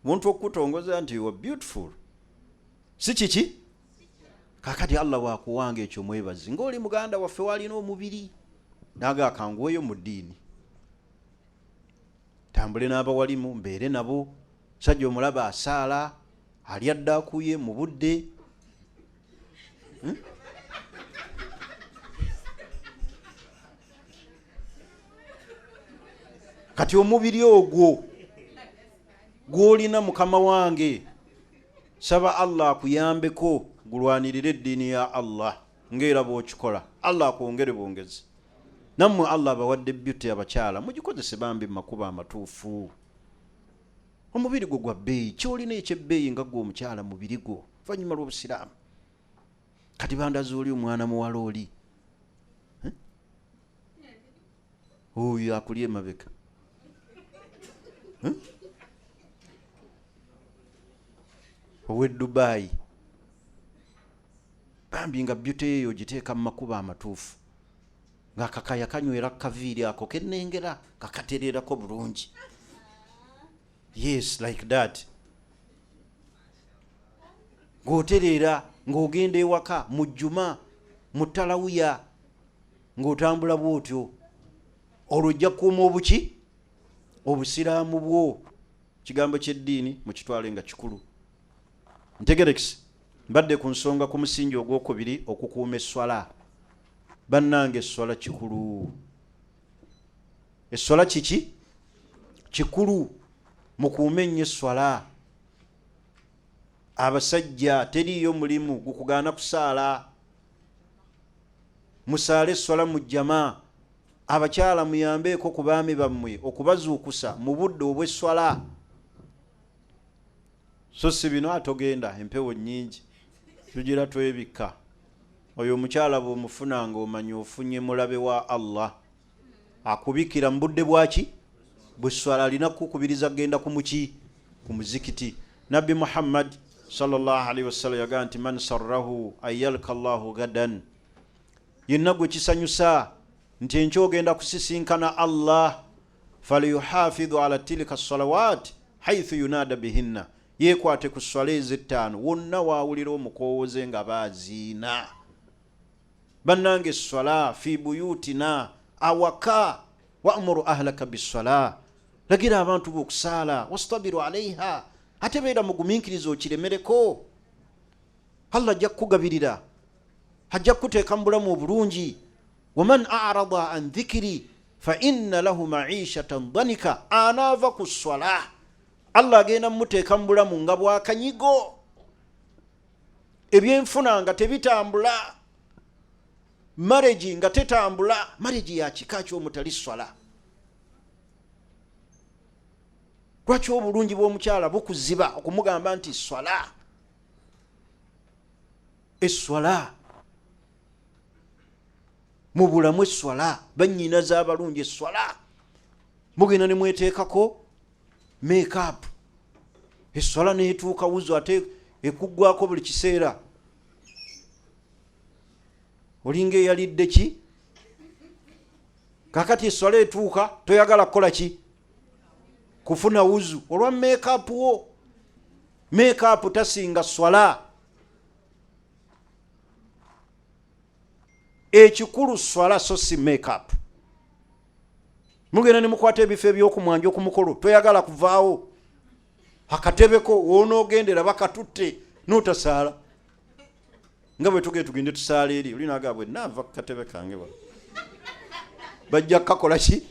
Muntu okutongoza nti you are beautiful si kiki. Kakati Allah bw'akuwanga ekyo mwebazi ng'oli muganda waffe walina omubiri naga akanguweyo mu ddiini. Tambule n'abawalimu mbeere nabo. Sajja omulaba asaala alya ddaakuye mu budde. Kati omubiri ogwo gw'olina mukama wange saba Allah akuyambeko gulwanirire eddiini ya Allah ng'era bw'okikola. Allah akwongere bwongezi. Nammwe Allah abawadde beauty abakyala mugikozese bambi mu makubo amatuufu. Omubiri gwo gwa bbeeyi kyolina ekyebbeeyi nga gwe omukyala mubiri gwo oluvannyuma lw'obusiraamu. Kati bandaze oli omwana muwala oli oyo akulya emabega. Owe Dubai bambi nga beauty eyo giteeka mu makubo amatuufu nga kakaya kanywera kaviiri ako kennengera kakatererako bulungi. Yes, like that. Ng'oterera ng'ogenda ewaka mu jjuma mu talawuya ng'otambula bw'otyo olwo ojja kukuuma obuki obusiraamu bwo. Kigambo ky'eddiini mukitwale nga kikulu. Ntegerekisi mbadde ku nsonga ku musingi ogwokubiri okukuuma esswala. Bannange esswala kikulu. Esswala kiki kikulu. Mukuume nnyo esswala. Abasajja teriiyo mulimu gukugaana kusaala. Musaale esswala mu jjama. Abakyala muyambeeko ku baami bammwe okubazuukusa mu budde obw'esswala. So si bino atogenda empewo nnyingi tugira twebikka. Oyo omukyala bw'omufuna ng'omanya ofunye mulabe wa Allah akubikira mu budde bwaki bw'esswala. Alina kukubiriza genda ku muki ku muzikiti. Nabbi Muhammad sallallahu alaihi wasallam yagamba nti man sarrahu ayyalka Allahu gadan, yenna gwe kisanyusa nti enkya ogenda kusisinkana Allah, falyuhafidhu ala tilka salawat haythu yunada bihinna, yekwate ku swala ez'ettaano wonna waawulira omukoowoze nga baaziina. Bannange esswala fi buyutina awaka wa'muru ahlaka bissala, lagira abantu b'okusaala wastabiru alaiha, ate beera mugumiikiriza okiremereko. Allah ajja kukugabirira, ajja kukuteeka mu bulamu obulungi. waman a'rada an dhikri fa inna lahu ma'ishatan dhanika, anaava ku swala Allah agenda mmuteeka mu bulamu nga bwakanyigo, ebyenfuna nga tebitambula, marriage nga tetambula. Marriage ya kika ky'omutali swala. Lwaki obulungi bw'omukyala bukuziba okumugamba nti swala? Esswala mu bulamu, esswala bannyinaza abalungi. Esswala mugenda ne mweteekako make up, esswala neetuuka wuzo ate ekuggwako buli kiseera, olinga eyalidde ki. Kakati esswala etuuka toyagala kukola ki? Kufuna wuzu olwa make up wo. Make up tasinga swala. Ekikulu swala so si make up. Mugenda ne mukwata ebifo ebyokumwanja okumukolo toyagala kuvaawo, akatebeko wonoogendera bakatutte n'otasaala. Nga bwe tugende tusaala eri olinaagabwe naava kukatebe kange wano bajja kukakola ki?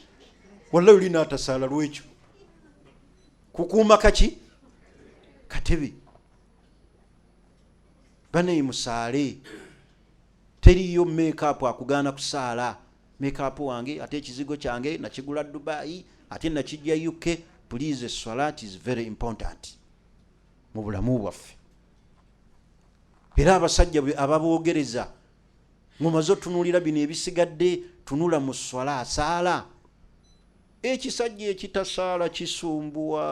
Wallahi olina atasaala lwekyo kukuuma kaki? Katebe. Bane musaale, teriyo make up akugaana kusaala. Make up wange ate ekizigo kyange nakigula Dubai ate nakijja UK. Please, salat is very important mu bulamu bwaffe. Era abasajja ababoogereza ngomaze otunuulira bino ebisigadde tunula mu swala asaala. Ekisajja ekitasaala kisumbuwa.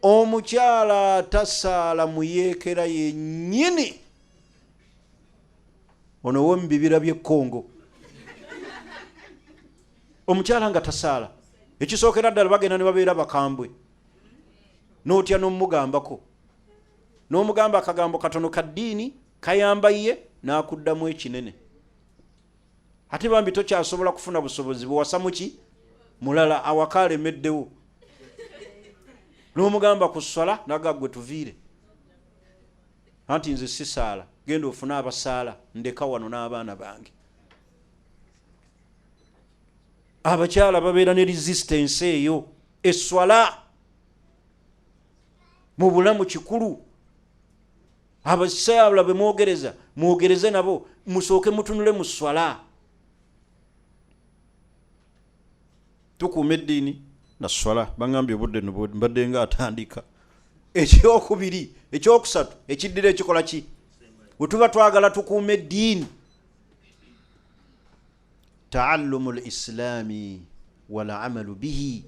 Omukyala tasaala mu yeekera yennyini ono wo mu bibira by'e Congo. Omukyala nga tasaala, ekisookera ddala bagenda ne babeera bakambwe, n'otya n'omugambako, n'omugamba akagambo katono ka ddiini kayamba ye n'akuddamu ekinene. Ate bambi tokyasobola kufuna busobozi buwasa muki mulala awaka alemeddewo, n'omugamba ku swala nagaggwe tuviire, anti nze sisaala, genda ofune abasaala ndeka wano n'abaana bange. Abakyala babeera ne resistance eyo. Eswala mu bulamu kikulu. Abasaala bwe mwogereze nabo, musooke mutunule mu swala. Tukuuma eddiini na swala. Bangambye obudde mbadde nga atandika. Ekyokubiri, ekyokusatu, ekiddira ekikola ki? Bwe tuba twagala tukuuma eddiini, taallumu lislaami wala amalu bihi,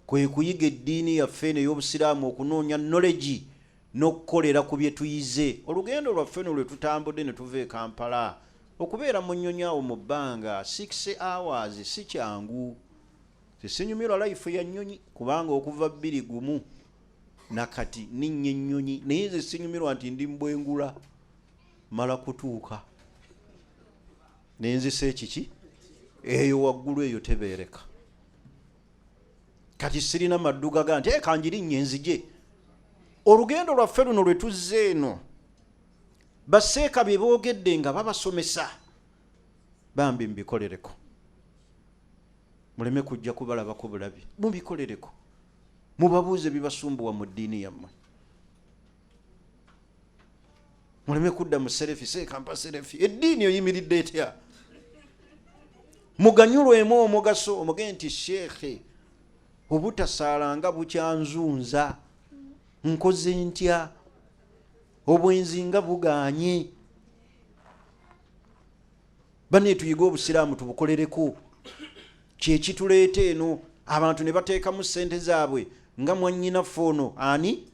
kwe kuyiga eddiini yaffe ey'obusiraamu, okunoonya knowledge n'okukolera ku bye tuyize. Olugendo lwaffe lwe tutambudde ne tuva e Kampala okubeera mu nnyonyi awo mu bbanga 6 hours si kyangu. Sinyumirwa life ya nnyonyi, kubanga okuva 21 nakati ninnya ennyonyi, naye nze sinyumirwa nti ndi mbwengula mala kutuuka nenzisa ekiki eyo waggulu eyo tebeereka. Kati sirina madduga ga nti kanjirinnye enzije. Olugendo lwaffe luno lwe tuzze eno, baseeka bye boogedde nga babasomesa, bambi mbikolereko. Muleme kujja kubalabako bulabi, mubikolereko, mubabuuze bibasumbuwa mu ddiini yammwe. Muleme kudda mu serefi, seeka mpa serefi. Eddiini oyimiridde etya? Muganyulwemu omugaso, omugende nti sheekhe, obutasaalanga bukyanzunza, nkoze ntya, obwenzi nga bugaanye. Banne tuyiga obusiraamu tubukolereko. Kyekituleeta eno abantu ne bateekamu ssente zaabwe nga mwannyinaffe ono ani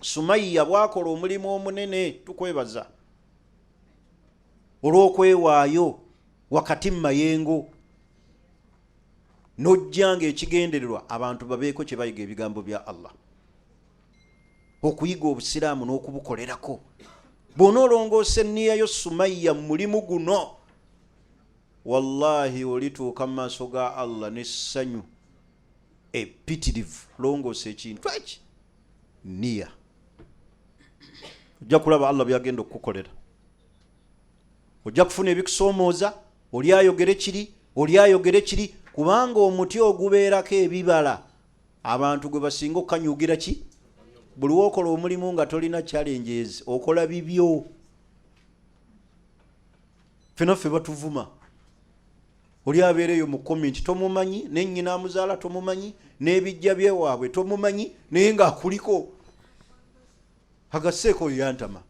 Sumayya bwakola omulimu omunene. Tukwebaza olw'okwewaayo wakati mu mayengo n'ojjanga ekigendererwa abantu babeeko kye bayiga ebigambo bya Allah, okuyiga obusiraamu n'okubukolerako. Bw'onoolongoosa enniya yo Sumayya mu mulimu guno, wallahi olituuka mu maaso ga Allah n'essanyu epitirivu. Longoosa ekintu eki niya, ojja kulaba Allah byagenda okukukolera. Ojja kufuna ebikusoomooza, oli ayogere kiri, kubanga omuti ogubeerako ebibala abantu gwe basinga okukanyugira ki? Buli wokola omulimu nga tolina challenges, okola bibyo. Fenaffe batuvuma. Oli abeereyo mu comment tomumanyi, n'ennyina amuzaala tomumanyi, n'ebijja byewaabwe tomumanyi, naye ng'akuliko. Agasseeko oyo yantama,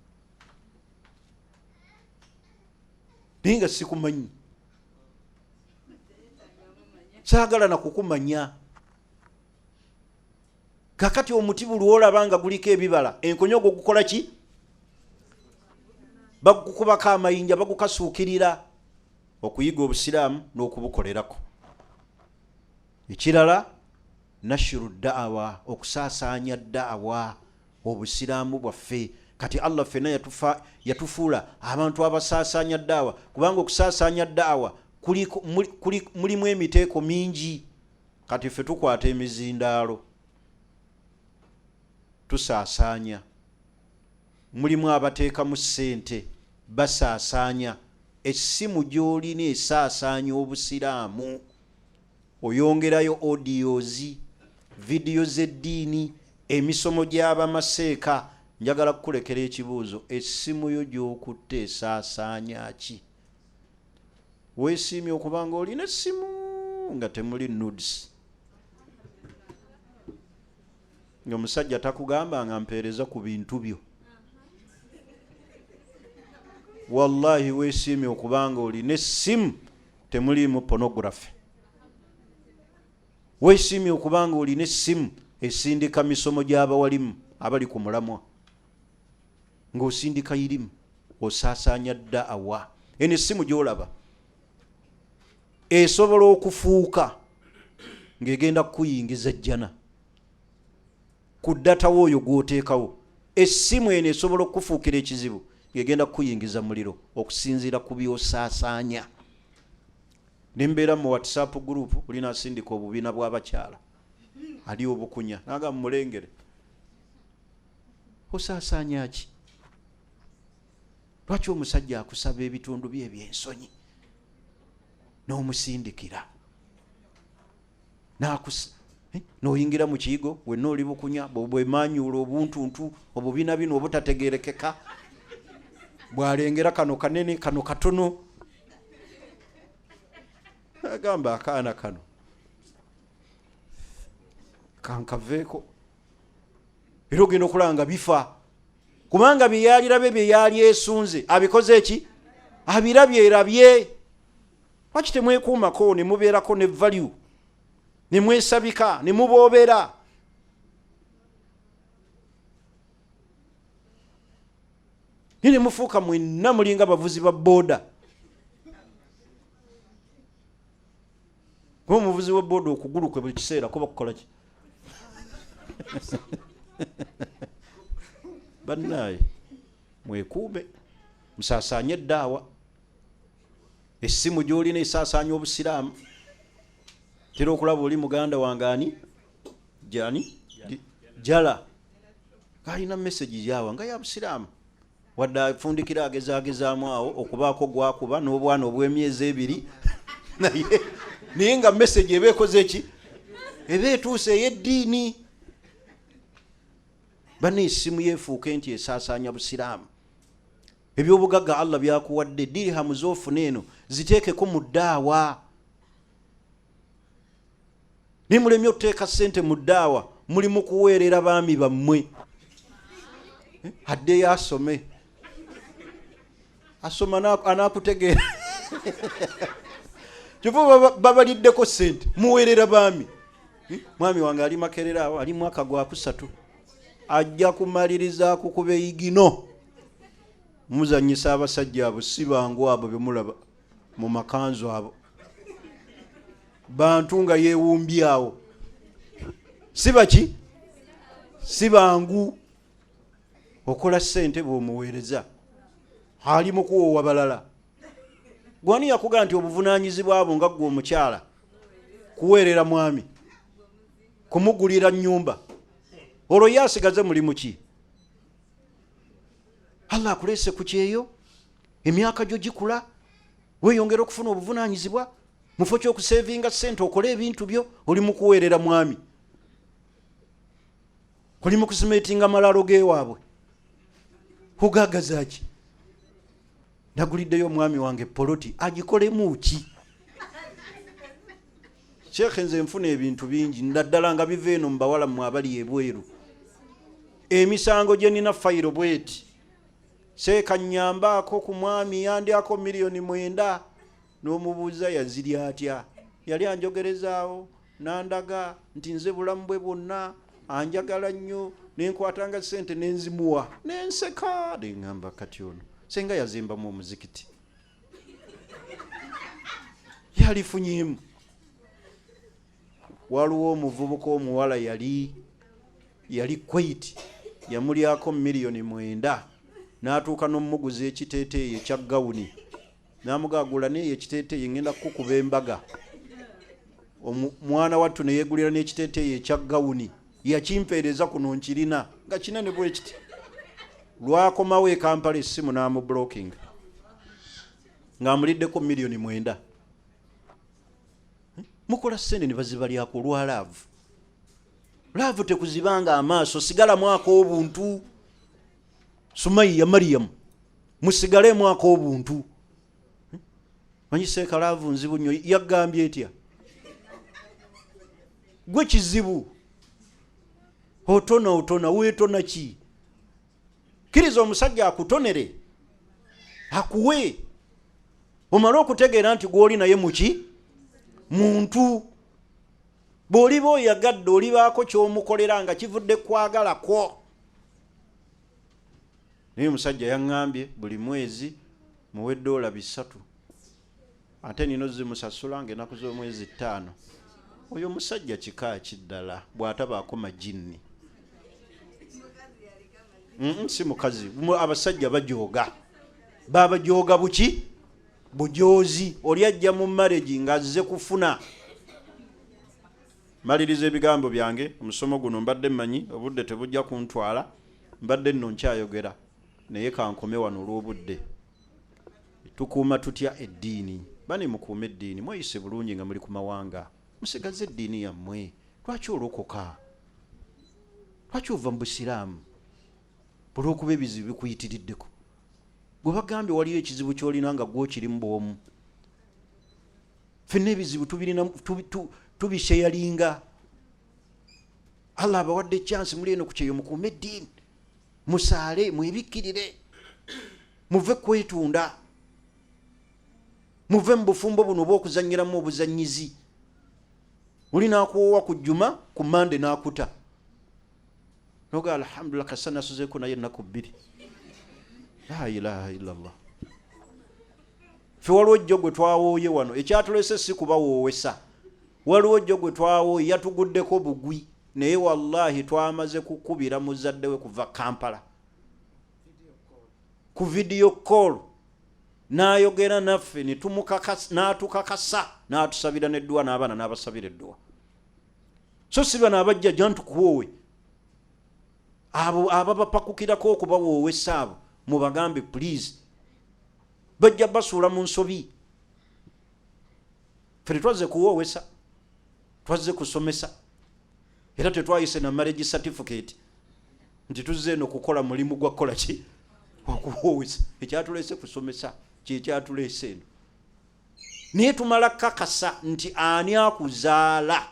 naye nga sikumanyi, saagala na kukumanya. Kakati omuti buli olaba nga guliko ebibala, enkonyogo gukola ki? Bagukubako amayinja, bagukasuukirira. Okuyiga obusiraamu n'okubukolerako. Ekirala, nashiru daawa, okusaasaanya daawa, obusiraamu bwaffe. Kati Allah ffenna yatufuula abantu abasaasaanya daawa, kubanga okusaasaanya daawa mulimu emiteeko mingi. Kati ffe tukwata emizindaalo tusaasaanya, mulimu abateekamu ssente basaasaanya. Essimu gy'olina esaasaanya obusiraamu, oyongerayo audios, vidiyo z'eddiini, emisomo gy'abamaseeka. Njagala kukulekera ekibuuzo, essimu yo gy'okutte esaasaanya ki? Weesiimye okubanga olina essimu nga temuli nudes, ng'omusajja takugamba nga mpeereza ku bintu byo. wallahi weesiimye okubanga olina essimu temuliimu pornography. Weesiimye okubanga olina essimu esindika misomo gy'abawalimu abali ku mulamwa, ng'osindika irimu osaasaanya daawa. Eno essimu gy'olaba esobola okufuuka ng'egenda kukuyingiza jjana ku ddata w'oyo gw'oteekawo. Essimu eno esobola okufuukira ekizibu ng'egenda kukuyingiza muliro okusinziira ku by'osaasaanya. Nimbeera mu WhatsApp group bulina asindika obubiina bw'abakyala ali obukunya naga mulengere osaasaanya ki? Lwaki omusajja akusaba ebitundu bye eby'ensonyi n'omusindikira n'oyingira mu kiyigo wenna oli bukunya bwemanyuula obuntuntu obubiina bino obutategerekeka, bw'alengera kano kanene kano katono agamba akaana kano kankaveeko. Era ogenda okulanga bifa kubanga bye yalirabe bye yali esunze abikoze eki? Abirabye erabye. Lwaki temwekuumako ne mubeerako ne value ne mwesabika ne muboobera? Ne mufuuka mwenna mulinga bavuzi ba booda. Kuba omuvuzi wa booda okugulu kwe buli kiseera kuba kukola ki? Bannaye mwekuube musaasaanye daawa. Essimu gy'olina esaasaanya obusiraamu. Tera okulaba oli muganda wangaani jani jala kalina message yawa nga ya busiraamu wadde afundikira agezaagezaamu awo okubaako gwakuba n'obwana obw'emyezi ebiri naye nga message eba ekoze eki? Eba etuuse ey'eddiini. Bana essimu yeefuuka nti esaasaanya busiraamu. Ebyobugagga Allah byakuwadde, dirhamu z'ofuna eno ziteekeko mu daawa. Nimulemye okuteeka ssente mu daawa mulimu kuweerera baami bammwe. Addeyo asome, asoma anaakutegeera. Kyova babaliddeko ssente muweerera baami. Mwami wange ali Makerera awo ali mwaka gwa 3 ajja kumaliriza kukuba eyigino. Muzanyisa abasajja abo si bangu abo bemulaba mu makanzu abo, bantu nga yeewumbye awo, si baki? Si bangu. Okola ssente bw'omuweereza ali mu kuwoowa balala. Gwani yakuga nti obuvunaanyizibwa abo nga ggwe omukyala kuweerera mwami, kumugulira nnyumba, olwo ye asigaze mulimu ki? Allah akulese ku kyeyo, emyaka gyo gikula, weeyongera okufuna obuvunaanyizibwa, mufo ky'okusevinga ssente okole ebintu byo, oli mu kuweerera mwami, oli mu kusimeetinga malalo geewaabwe. Ogagaza ki? Naguliddeyo omwami wange poloti agikolemu ki? Sheikh nze nfuna ebintu bingi naddala nga biva eno mu bawala mmwe abali ebweru. Emisango gye nina fayiro bweti. Seeka nnyambaako ku mwami yandyako $9,000,000 n'omubuuza yazirya atya. Yali anjogerezaawo nandaga nti nze bulamu bwe bwonna anjagala nnyo nenkwatanga ssente nenzimuwa nenseka neŋŋamba kati ono senga yazimbamu omuzikiti yalifunyemu. Waliwo omuvubuka omuwala yali kweit yamulyako $9,000,000 n'atuuka n'omuguza ekiteeteeyi ekya gawuni n'amugagula neyo ekiteeteeyi ngenda kukuba embaga. Mwana wattu ne yeegulira n'ekiteeteeyi ekya gawuni yakimpeereza kuno nkirina nga kinene bwe kiti. Lwakomawo e Kampala essimu n'amublocking ng'amuliddeko $9,000,000. Mukola ssente ne bazibalyako lwa laavu. Laavu tekuzibanga amaaso, sigala mwaka obuntu. Sumaiya Mariam musigale mwaka obuntu. Manyi seeka laavu nzibu nnyo yagambye etya? Gwe kizibu otona weetona ki? Kiriza omusajja akutonere akuwe omala okutegeera nti gwoli naye muki muntu bw'oliba oyagadde olibaako ky'omukolera nga kivudde kwagala kwo. Naye omusajja yaŋŋambye buli mwezi muwe $300 ate nino zimusasula ng'ennaku z'omwezi 5. Oyo musajja kika kiddala bw'atabaako majinni. Si mukazi, abasajja bajooga. Babajooga buki? Bujoozi. Oli ajja mu marriage ng'azze kufuna. Maliriza ebigambo byange, omusomo guno mbadde mmanyi obudde tebujja kuntwala, mbadde nno nkyayogera naye kankome wano olw'obudde. Tukuuma tutya eddiini? Bani mukuuma eddiini, mweyise bulungi nga muli ku mawanga. Musigaze eddiini yammwe. Lwaki olokoka? Lwaki ova mu Busiraamu? Olw'okuba ebizibu bikuyitiriddeko. Bwe bagambye waliyo ekizibu ky'olina nga gw'okirimu bw'omu. Ffenna ebizibu tubisheyalinga. Allah abawadde chance muli eno ku kyeyo mukuume eddiini. Musaale, mwebikkirire. Muve kwetunda. Muve mu bufumbo buno bw'okuzannyiramu obuzannyizi. Oli n'akuwoowa ku Jjuma, ku Mande n'akuta. Noga alhamdulillah kasana suzeeko naye ennaku 2. La ilaha illallah. Ffe waliwo jjo gwe twawooye wano. Ekyatulese si kubawoowesa. Waliwo jjo gwe twawooye yatuguddeko bugwi. Naye wallahi twamaze kukubira muzadde we kuva Kampala. Ku video call. N'ayogera naffe n'atukakasa n'atusabira n'edduwa n'abaana n'abasabira edduwa. So si bano abajja jantukuwoowe. Abo ababapakukirako okubawoowesa abo mubagambe please. Bajja basuula mu nsobi. Ffe twaze kuwoowesa. Twaze kusomesa. Era tetwayise na marriage certificate. Nti tuzze eno kukola mulimu gwa kola ki? Okuwoowesa. Ekyatulese kusomesa. Kyatulese eno. Naye tumala kakasa nti ani akuzaala.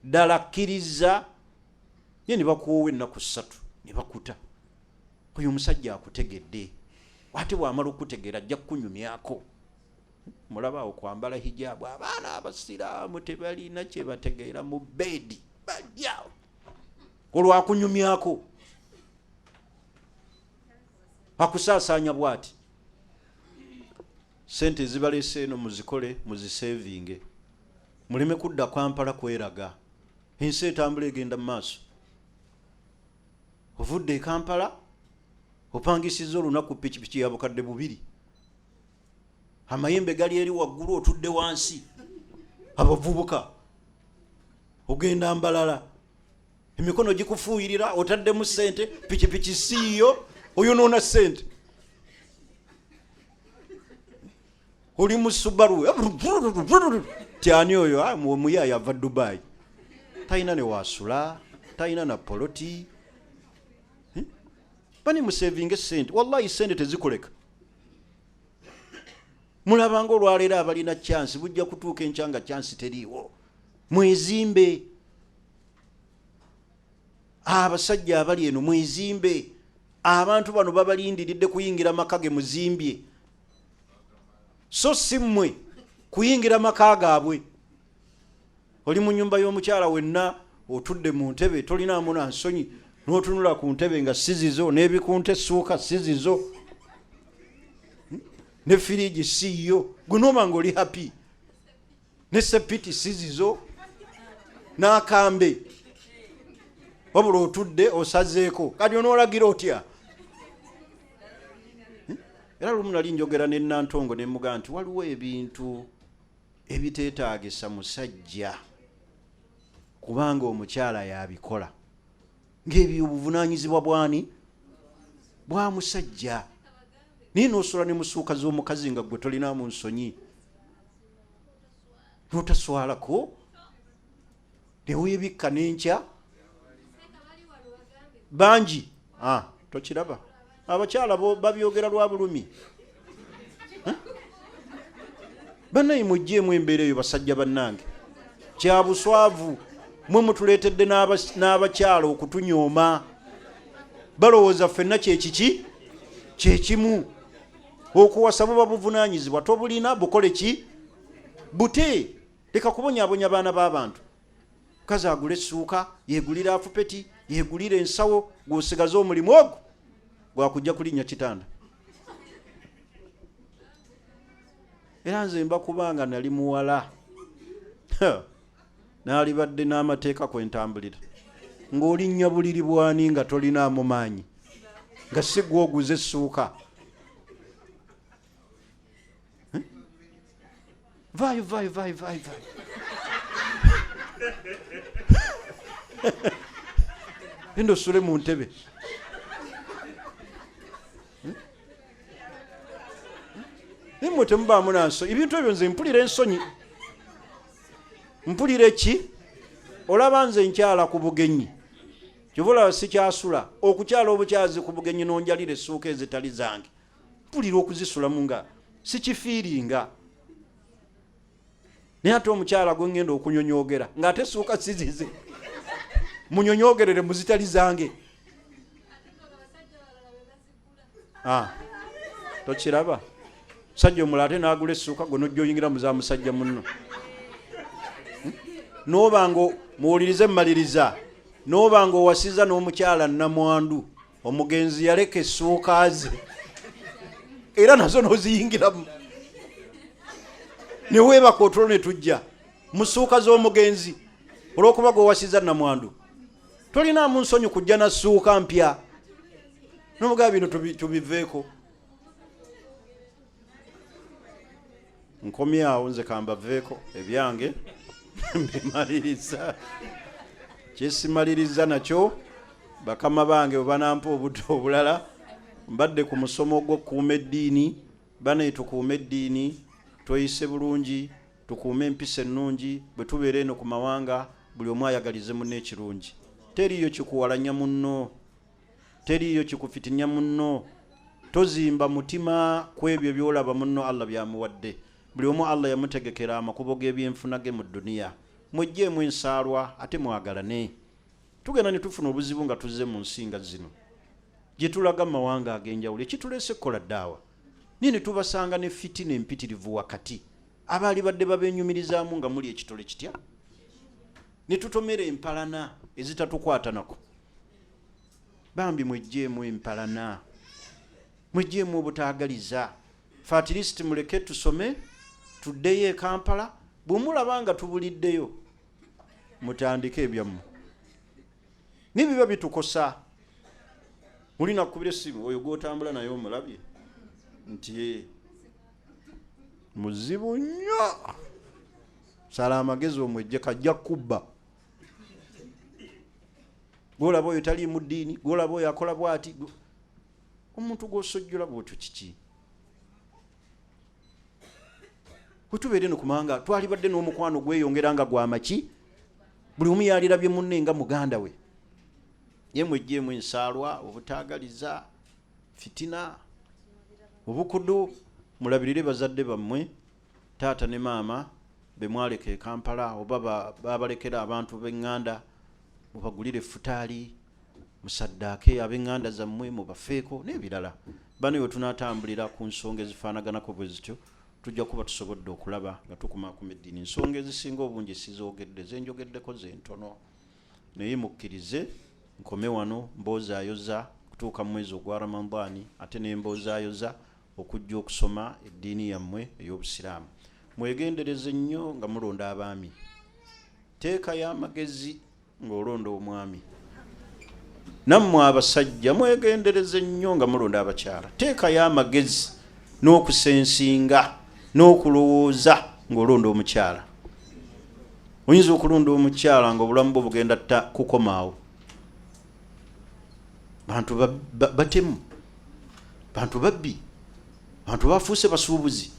Ddala kkiriza. Ye ne bakuwoowa ennaku 3 ne bakuta. Oyo omusajja akutegedde. Ate bw'amala okutegeera ajja kukunyumyako. Mulaba okwambala hijabu. Abaana abasiraamu tebalina kye bategeera mu beedi. Bajjawo. Olwakunyumyako. Akusaasaanya bw'ati. Sente zibalese eno muzikole muzisevinge. Muleme kudda Kampala kweraga. Ensi etambula egenda mu maaso. Ovudde Kampala opangisiza olunaku pikipiki ya bukadde 2. Amayembe gali eri waggulu otudde wansi. Abavubuka ogenda mbalala. Emikono gikufuuyirira otaddemu sente pikipiki siiyo oyonoona sente. Oli mu Subaru tyani oyo muyaya ava Dubai. Tayina ne wasula, tayina na poloti. Bani musevinge sente. Wallahi sente tezikoleka. Mulabanga olwaleero abalina chance bujja kutuuka enchanga chance teriiwo. Mwezimbe. Abasajja abali eno mwezimbe. Abantu bano babalindiridde kuyingira makage muzimbye. So simmwe kuyingira maka gaabwe. Oli mu nyumba y'omukyala wenna otudde mu ntebe tolinaamu na nsonyi n'otunula ku ntebe nga sizizo n'ebikunta essuuka sizizo ne firiji siiyo gunoma ng'oli happy ne sepiti sizizo n'akambe wabula otudde osazeeko kati onoolagira otya. Era lumu nali njogera ne Nantongo ne mugaa nti waliwo ebintu ebiteetaagisa musajja kubanga omukyala yabikola ng'ebyo obuvunaanyizibwa bwani bwa musajja. Naye n'osula ne musuuka z'omukazi nga gwe tolinaamu nsonyi n'otaswalako ne weebikka n'enkya bangi. Tokiraba abakyala babyogera lwa bulumi. Bannaye mujjeemu embeera eyo basajja bannange. Kya buswavu mwe mutuleetedde n'abakyala okutunyooma. Balowooza ffenna kyekiki kyekimu. okuwasa buba buvunaanyizibwa tobulina bukole ki bute leka kubonyaabonya baana b'abantu mukazi agula essuuka yegulira afupeti yegulira ensawo gwosigaza omulimu ogwo gwakujja kulinnya kitanda era nze mba kubanga nali muwala naalibadde n'amateeka kwentambulira ng'olinnya buliri bwani nga tolinaamu maanyi nga si gwe oguze essuuka vaayo enda osule mu ntebe nimwe temubaamu nanso ebintu ebyo nze mpulira ensonyi mpulira eki olaba nze nkyala ku bugenyi kivula sikyasula okukyala obukyazi ku bugenyi nonjalira essuuka ezitali zange mpulira okuzisulamu nga sikifiiringa naye ate omukyala gwe ngenda okunyonyogera ng'ate essuuka sizize munyonyogerere muzitali zange tokiraba musajja omulala ate n'agula essuuka gwe nojja oyingira mu za musajja munno noba nga muwulirize mmaliriza noba nga owasiza n'omukyala namwandu omugenzi yaleka essuuka ze era nazo n'oziyingiramu neweebaka otulo ne tujja mu ssuuka z'omugenzi olw'okuba gwe owasiza namwandu tolinaamu nsonyi kujja na ssuuka mpya n'omugaba bino tubiveeko nkomyawo nze kambaveeko ebyange mbimaliriza kyesimaliriza nakyo bakama bange bwe banampa obudde obulala mbadde ku musomo gw'okukuuma eddiini bane tukuuma eddiini tweyise bulungi tukuume empisa ennungi bwe tubeera eno ku mawanga buli omu ayagalize munno ekirungi teriiyo kikuwalanya munno teriiyo kikufitinya munno tozimba mutima ku ebyo byolaba munno Allah byamuwadde buli omu Allah yamutegekera amakubo g'ebyenfuna ge mu duniya mwejjeemu ensaalwa ate mwagalane tugenda ne tufuna obuzibu nga tuzze mu nsinga zino gye tulaga mu mawanga ag'enjawulo ekituleese kukola ddaawa nini tubasanga ne fitina empitirivu wakati abaali badde babeenyumirizaamu nga muli ekitole kitya ne tutomera empalana ezitatukwata nako bambi mwejjeemu empalana mwejjeemu obutaagaliza fatirist muleke tusome tuddeyo e Kampala bwe mulaba nga tubuliddeyo mutandike ebyammwe nibiba bitukosa mulina kukubira essimu oyo gw'otambula naye omulabye nti muzibu nnyo sala amagezi omwejje kajja kubba gwolaba oyo tali mu ddiini gwolaba oyo akola bwati omuntu gw'osojjula bwotyo kiki wetubeere no kumanga twalibadde n'omukwano gweyongera nga gwamaki buli omu yalirabye munne nga muganda we ye mwejjeemu ensaalwa obutaagaliza fitina obukudu mulabirire bazadde bammwe taata ne maama be mwaleka e Kampala oba babalekera abantu b'eŋŋanda mubagulire futaali musaddaake ab'eŋŋanda zammwe mubafeeko n'ebirala bano we tunaatambulira ku nsonga ezifaanaganako bwe zityo tujja kuba tusobodde okulaba nga tukumaakuma eddiini ensonga ezisinga obungi sizogedde zenjogeddeko zentono naye mukkirize nkome wano mboozaayoza kutuuka mu mwezi ogwa Ramadani ate ne mboozaayoza okujja okusoma eddiini yammwe ey'obusiraamu mwegendereze nnyo nga mulonda abaami teeka y'amagezi ng'olonda omwami nammwe abasajja mwegendereze nnyo nga mulonda abakyala teeka y'amagezi n'okusensinga n'okulowooza ng'olonda omukyala oyinza okulonda omukyala nga obulamu bwo bugenda kukomaawo bantu batemu bantu babbi abantu bafuuse basuubuzi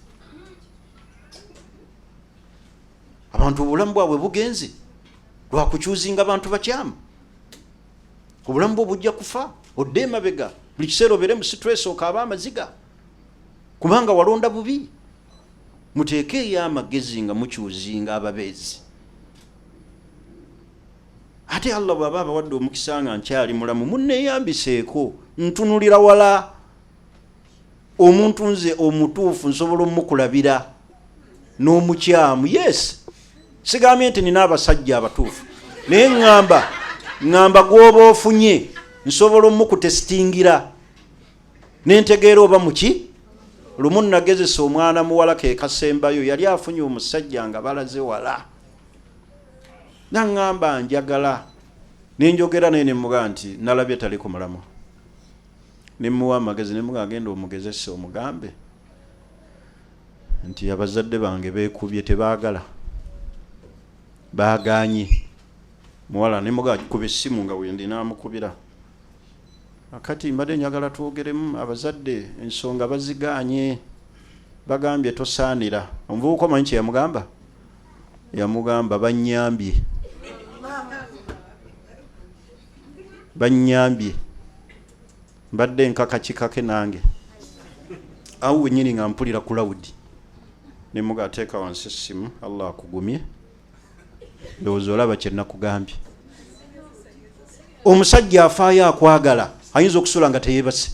abantu obulamu bwabwe bugenze lwakukyuzinga abantu bakyamu obulamu bwo bujja kufa odde emabega buli kiseera obeere mu stress okaaba amaziga kubanga walonda bubi muteekeeyo amagezi nga mukyuzinga ababeezi ate Allah bw'aba abawadde omukisa nga nkyali mulamu munneeyambiseeko ntunulira wala omuntu nze omutuufu nsobola omukulabira n'omukyamu. Yes, sigambye nti nina abasajja abatuufu, naye ngamba gwoba ofunye nsobola omukutesitingira nentegeera oba muki. Lumu nagezesa omwana muwala ke kasembayo, yali afunye omusajja nga balaze wala, naŋŋamba njagala, nenjogera naye nemuga nti nalabye tali ku mulamu, nemuwa amagezi, nemuga agenda omugezesa omugambe nti abazadde bange beekubye tebaagala, baaganye. Muwala nemuga kuba essimu nga wendi namukubira, akati mbadde njagala twogeremu, abazadde ensonga baziganye, bagambye tosaanira. Omuvubuka omanyi kye yamugamba? Yamugamba bannyambye, bannyambye, mbadde nkaka kikake nange awo wenyini nga mpulira ku lawudi. Nemuga ateeka wansi essimu, Allah akugumye, ndowooza olaba kye nakugambye. Omusajja afaayo akwagala ayinza okusula nga teyeebase,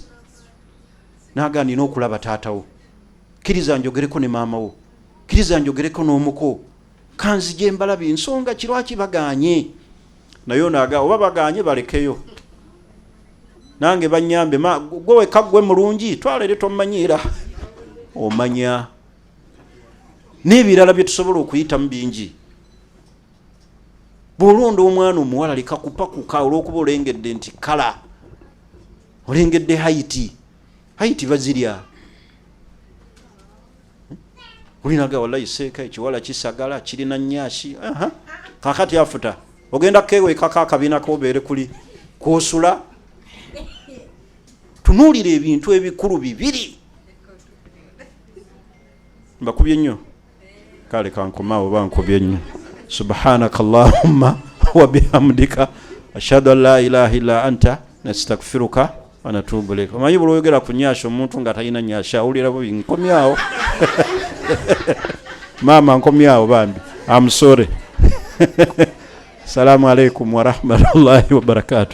naga nina okulaba taatawo, kkiriza njogereko ne maama wo, kkiriza njogereko n'omuko, kanzije mbalabye ensonga kirwaki baganye. Naye naga oba baganye balekeyo, nange bannyambe, gwe wekka gwe mulungi, twala eri tomanyiira omanya. N'ebirala bye tusobola okuyitamu bingi. Bw'olonda omwana omuwala leka kupakuka olw'okuba olengedde nti kala, olengedde hayiti bazirya. Olinaga wallahi seeka ekiwala kisagala kirina nnyaasi, kakati afuta ogenda kewekako akabiina kobeere kuli kwosula. Tunuulira ebintu ebikulu bibiri. Mbakubye nnyo, kale kankomaawo bankubye nnyo. Subhanaka Allahumma wa bihamdika ashhadu an la ilaha illa anta nastaghfiruka wa natubu ilayk. Omanyi buli oyogera ku nnyasha omuntu nga talina nnyasha awulira bubi. Nkomyawo maama, nkomyawo bambi, I'm sorry. Assalamu alaikum wa rahmatullahi wa barakatuh.